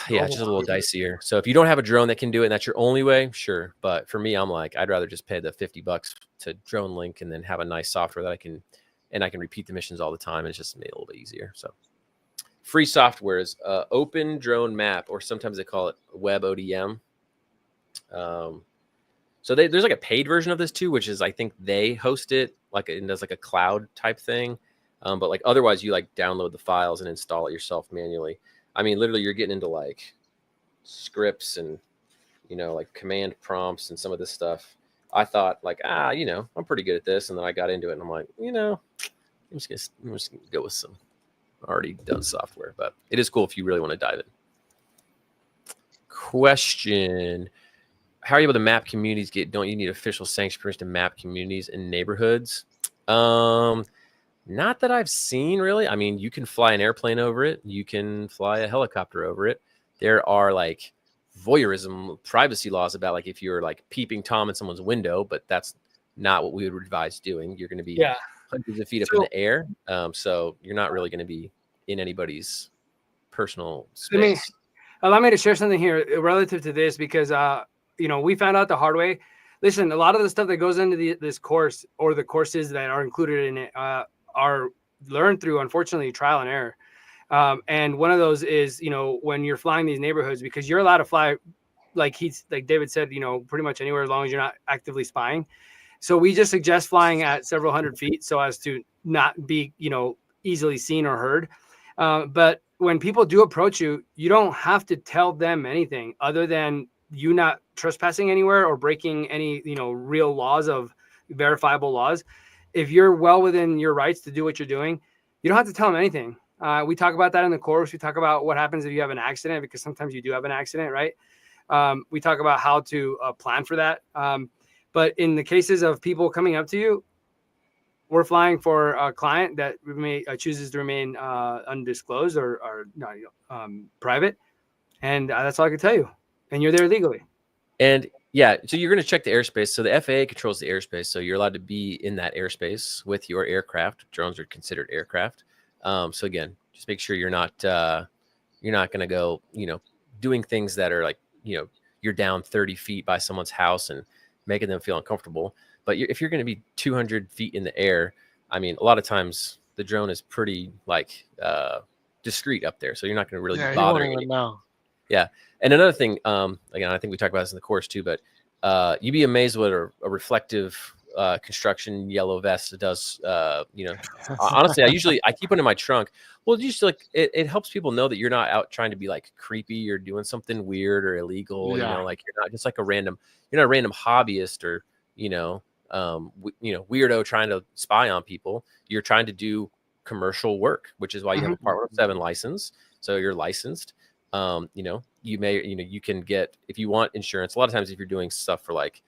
it's just a little dicier. So if you don't have a drone that can do it and that's your only way, sure. But for me, I'm like, I'd rather just pay the $50 to Drone Link and then have a nice software that I can repeat the missions all the time. It's just made it a little bit easier. So free software is Open Drone Map, or sometimes they call it Web ODM. So there's like a paid version of this too, which is, I think they host it like it does like a cloud type thing. But like otherwise you like download the files and install it yourself manually. I mean, literally you're getting into like scripts and, like command prompts and some of this stuff. I thought like, I'm pretty good at this. And then I got into it and I'm like, I'm just gonna go with some already done software, but it is cool if you really want to dive in. Question. How are you able to map communities? Don't you need official sanction permission to map communities and neighborhoods? Not that I've seen really. I mean, you can fly an airplane over it. You can fly a helicopter over it. There are like voyeurism privacy laws about like if you're like peeping Tom in someone's window, but that's not what we would advise doing. You're going to be hundreds of feet up in the air. So you're not really going to be in anybody's personal space. Allow me to share something here relative to this, because we found out the hard way. Listen, a lot of the stuff that goes into this course, or the courses that are included in it, are learned through, unfortunately, trial and error. And one of those is, when you're flying these neighborhoods, because you're allowed to fly, like David said, pretty much anywhere as long as you're not actively spying. So we just suggest flying at several hundred feet so as to not be, easily seen or heard. But when people do approach you, you don't have to tell them anything other than you not trespassing anywhere or breaking any, real laws of verifiable laws. If you're well within your rights to do what you're doing, you don't have to tell them anything. We talk about that in the course. We talk about what happens if you have an accident, because sometimes you do have an accident, right? We talk about how to plan for that. But in the cases of people coming up to you, we're flying for a client that chooses to remain undisclosed or private. And that's all I can tell you. And you're there legally. And yeah, so you're going to check the airspace. So the FAA controls the airspace. So you're allowed to be in that airspace with your aircraft. Drones are considered aircraft. So again, just make sure you're not going to go, doing things that are like, you're down 30 feet by someone's house and making them feel uncomfortable. But if you're going to be 200 feet in the air, I mean, a lot of times the drone is pretty like discreet up there. So you're not going to really be bothering anyone. Yeah. And another thing, again, I think we talked about this in the course too, but you'd be amazed what a reflective construction yellow vest does. Honestly, I keep one in my trunk. Well, just like it helps people know that you're not out trying to be like creepy or doing something weird or illegal. Like you're not just like you're not a random hobbyist or weirdo trying to spy on people. You're trying to do commercial work, which is why you have a Part 107 license. So you're licensed. You can get, if you want insurance, a lot of times if you're doing stuff for like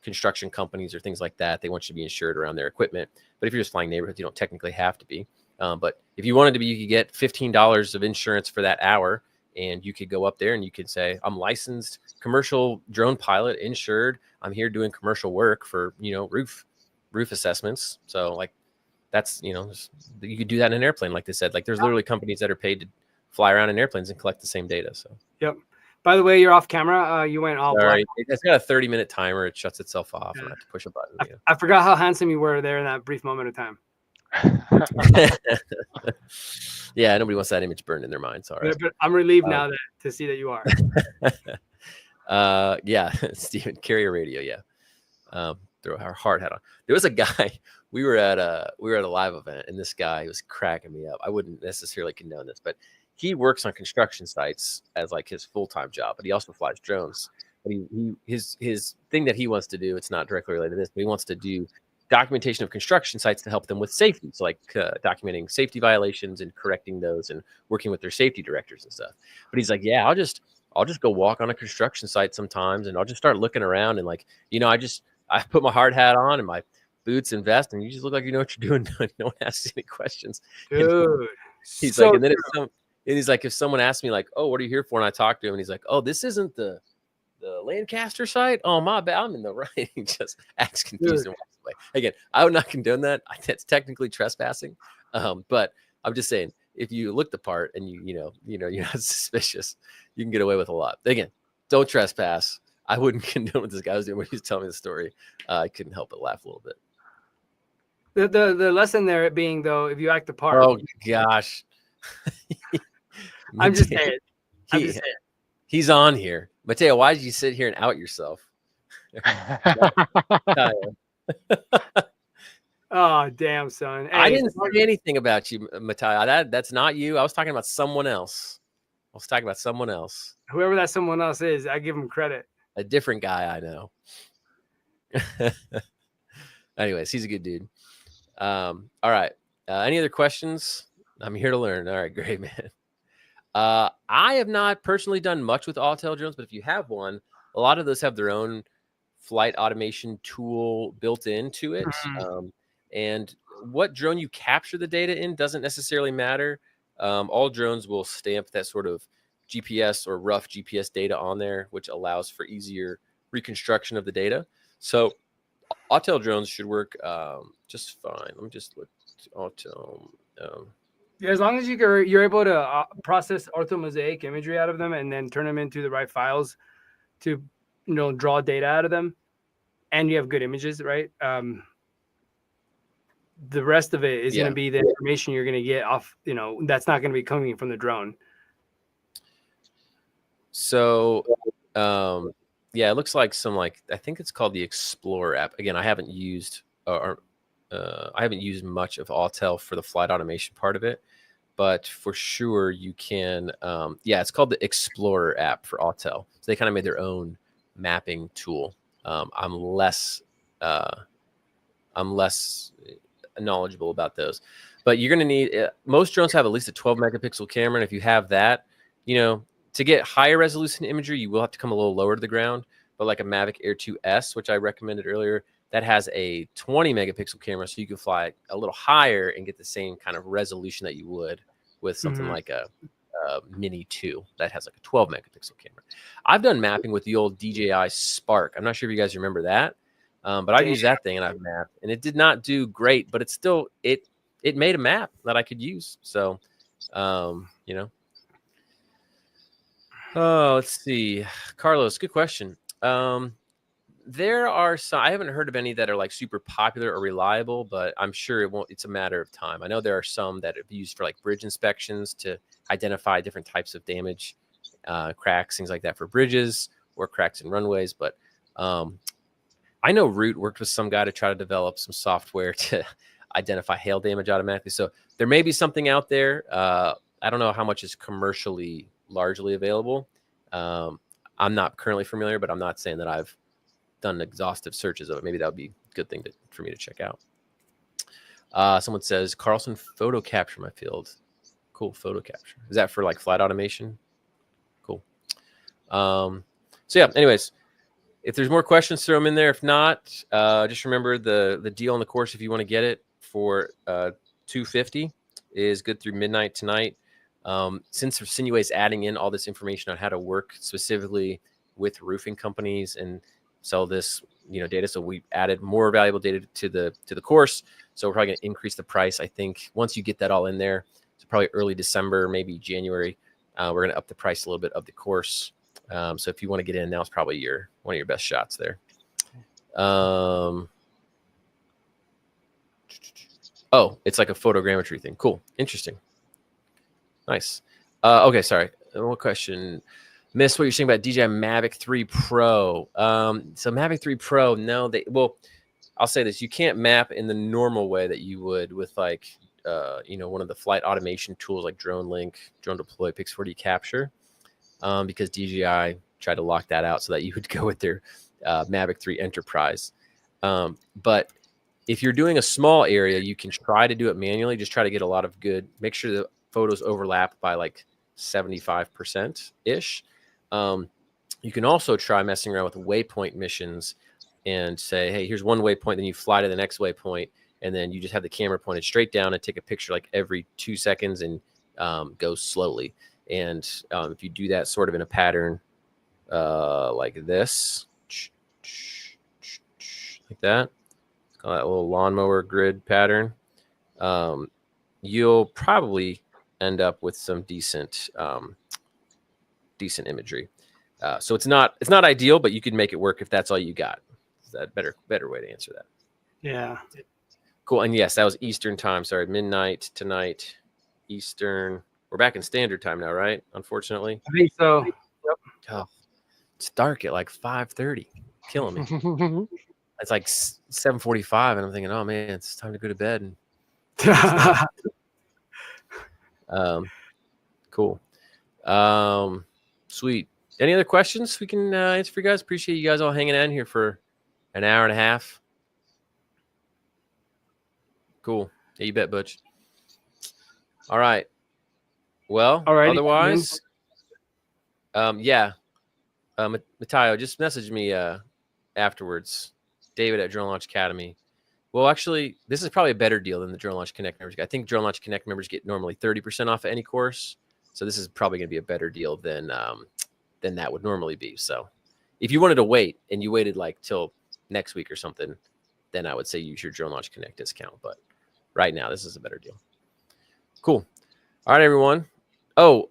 construction companies or things like that, they want you to be insured around their equipment. But if you're just flying neighborhoods, you don't technically have to be. But if you wanted to be, you could get $15 of insurance for that hour, and you could go up there and you could say, I'm licensed commercial drone pilot, insured. I'm here doing commercial work for, roof assessments. So like that's, you could do that in an airplane. Like they said, like there's literally companies that are paid to fly around in airplanes and collect the same data. So, yep. By the way, you're off camera. You went all black. It's got a 30-minute timer. It shuts itself off, and I have to push a button. I forgot how handsome you were there in that brief moment of time. Yeah, nobody wants that image burned in their mind. Sorry, but I'm relieved now to see that you are. Yeah, Steven, carrier radio. Yeah, throw our hard hat on. There was a guy. We were at a live event, and this guy was cracking me up. I wouldn't necessarily condone this, but he works on construction sites as like his full-time job, but he also flies drones. But his thing that he wants to do, it's not directly related to this, but he wants to do documentation of construction sites to help them with safety. So like documenting safety violations and correcting those and working with their safety directors and stuff. But he's like, yeah, I'll just go walk on a construction site sometimes, and I'll just start looking around, and like, I put my hard hat on and my boots and vest, and you just look like you know what you're doing. No one asks any questions. Dude, he's so like, and then he's like, if someone asks me like, oh, what are you here for? And I talk to him, and he's like, oh, this isn't the Lancaster site. Oh, my bad, I'm in the right. He just acts confused and walks away. Again, I would not condone that. That's technically trespassing. But I'm just saying, if you look the part and you're not suspicious, you can get away with a lot. Again, don't trespass. I wouldn't condone what this guy was doing when he was telling me the story. I couldn't help but laugh a little bit. The lesson there being, though, if you act the part. Oh gosh. I'm just saying. He's on here. Mateo, why did you sit here and out yourself? Oh, damn, son. Hey, I didn't say anything about you, Mateo. That's not you. I was talking about someone else. Whoever that someone else is, I give him credit. A different guy I know. Anyways, he's a good dude. All right. Any other questions? I'm here to learn. All right, great, man. I have not personally done much with Autel drones, but if you have one, a lot of those have their own flight automation tool built into it. And what drone you capture the data in doesn't necessarily matter. All drones will stamp that sort of GPS or rough GPS data on there, which allows for easier reconstruction of the data. So Autel drones should work just fine. Let me just look. Autel. Yeah, as long as you're able to process orthomosaic imagery out of them and then turn them into the right files to draw data out of them, and you have good images, right? The rest of it is going to be the information you're going to get off. That's not going to be coming from the drone. So, it looks like I think it's called the Explorer app. Again, I haven't used much of Autel for the flight automation part of it, but for sure you can. It's called the Explorer app for Autel. So they kind of made their own mapping tool. I'm less knowledgeable about those, but you're going to need. Most drones have at least a 12 megapixel camera, and if you have that, to get higher resolution imagery, you will have to come a little lower to the ground. But like a Mavic Air 2S, which I recommended earlier, that has a 20 megapixel camera, so you can fly a little higher and get the same kind of resolution that you would with something like a Mini 2 that has like a 12 megapixel camera. I've done mapping with the old DJI Spark. I'm not sure if you guys remember that, but I've used that thing and I've mapped, and it did not do great, but it made a map that I could use. So, Oh, let's see. Carlos, good question. There are some, I haven't heard of any that are like super popular or reliable, but I'm sure it's a matter of time. I know there are some that are used for like bridge inspections to identify different types of damage, cracks, things like that for bridges or cracks in runways. But I know Root worked with some guy to try to develop some software to identify hail damage automatically. So there may be something out there. I don't know how much is commercially largely available. I'm not currently familiar, but I'm not saying that I've done exhaustive searches of it. Maybe that would be a good thing for me to check out. Someone says Carlson photo capture my field. Cool, photo capture. Is that for like flight automation? Cool. Anyways, if there's more questions, throw them in there. If not, just remember the deal on the course, if you want to get it, for $250 is good through midnight tonight. Since Sinuhe is adding in all this information on how to work specifically with roofing companies and sell this, data, so we added more valuable data to the course. So we're probably going to increase the price. I think once you get that all in there, so probably early December, maybe January, we're going to up the price a little bit of the course. So if you want to get in now, it's probably one of your best shots there. It's like a photogrammetry thing. Cool, interesting. Nice. Okay, sorry. One question. Miss what you're saying about DJI Mavic 3 Pro. So Mavic 3 Pro, no, I'll say this. You can't map in the normal way that you would with like, one of the flight automation tools like Drone Link, Drone Deploy, Pix4D Capture, because DJI tried to lock that out so that you would go with their Mavic 3 Enterprise. But if you're doing a small area, you can try to do it manually. Just try to get a lot of make sure the photos overlap by like 75% ish. You can also try messing around with waypoint missions and say, hey, here's one waypoint, then you fly to the next waypoint, and then you just have the camera pointed straight down and take a picture like every 2 seconds and go slowly. And if you do that sort of in a pattern like this, like that, it's called that little lawnmower grid pattern. you'll probably end up with some decent imagery. So it's not ideal, but you can make it work if that's all you got. Is that better way to answer that? Yeah. Cool. And yes, that was Eastern time. Sorry, midnight tonight, Eastern. We're back in standard time now, right? Unfortunately. I think so. Oh, it's dark at like 5:30. Killing me. It's like 7:45, and I'm thinking, oh man, it's time to go to bed. And cool. Sweet. Any other questions we can answer for you guys? Appreciate you guys all hanging out here for an hour and a half. Cool. Yeah, you bet, Butch. All right. Well, Alrighty. otherwise, yeah. Matayo, just message me afterwards. David at Drone Launch Academy. Well, actually, this is probably a better deal than the Drone Launch Connect members. I think Drone Launch Connect members get normally 30% off of any course. So this is probably going to be a better deal than that would normally be. So if you wanted to wait and you waited like till next week or something, then I would say use your Drone Launch Connect discount. But right now, this is a better deal. Cool. All right, everyone. Oh,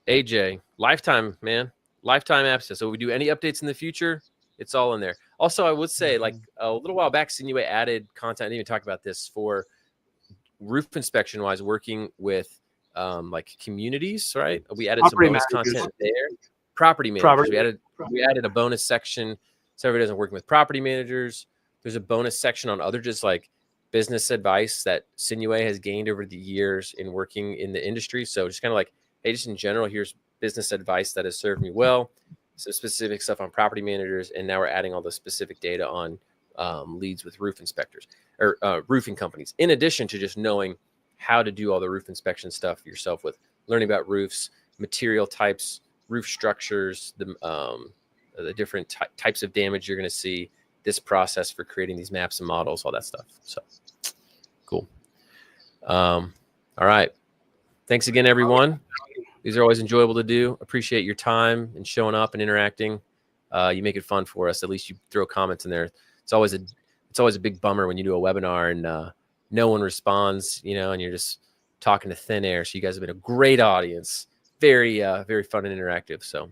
AJ, lifetime, man. Lifetime access. So if we do any updates in the future, it's all in there. Also, I would say, like a little while back, Sinuhe added content. I didn't even talk about this for roof inspection wise, working with like communities, right? We added some bonus content there. Property managers. We added a bonus section. So everybody doesn't working with property managers. There's a bonus section on other just like business advice that Sinuhe has gained over the years in working in the industry. So just kind of like, hey, just in general, here's business advice that has served me well. Some specific stuff on property managers, and now we're adding all the specific data on leads with roof inspectors or roofing companies. In addition to just knowing how to do all the roof inspection stuff yourself, with learning about roofs, material types, roof structures, the different types of damage you're going to see, this process for creating these maps and models, all that stuff. So cool. All right. Thanks again, everyone. These are always enjoyable to do. Appreciate your time and showing up and interacting. You make it fun for us. At least you throw comments in there. It's always a big bummer when you do a webinar and no one responds, and you're just talking to thin air. So you guys have been a great audience. Very, very fun and interactive. So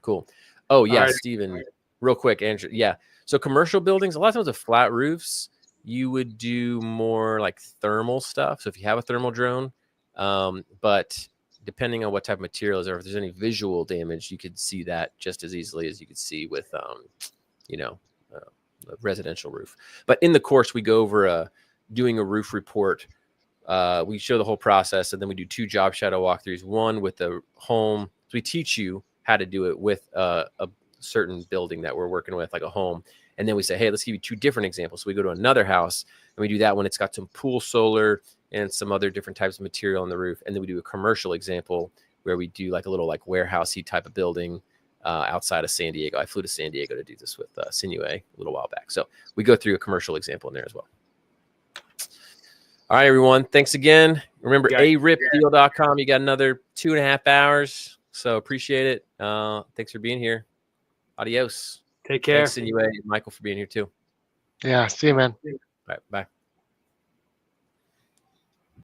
cool. Oh yeah, right. Steven, real quick, Andrew. Yeah. So commercial buildings, a lot of times with flat roofs, you would do more like thermal stuff. So if you have a thermal drone, but depending on what type of materials, or if there's any visual damage, you could see that just as easily as you could see with, a residential roof. But in the course, we go over doing a roof report. We show the whole process, and then we do 2 job shadow walkthroughs. One with the home. So we teach you how to do it with a certain building that we're working with, like a home. And then we say, hey, let's give you 2 different examples. So we go to another house, and we do that when it's got some pool solar and some other different types of material on the roof. And then we do a commercial example where we do like a little like warehousey type of building outside of San Diego. I flew to San Diego to do this with Sinuhe a little while back. So we go through a commercial example in there as well. All right, everyone. Thanks again. Remember, aripdeal.com. You got another 2.5 hours. So appreciate it. Thanks for being here. Adios. Take care. Thanks, Sinuhe and Michael, for being here too. Yeah. See you, man. All right. Bye.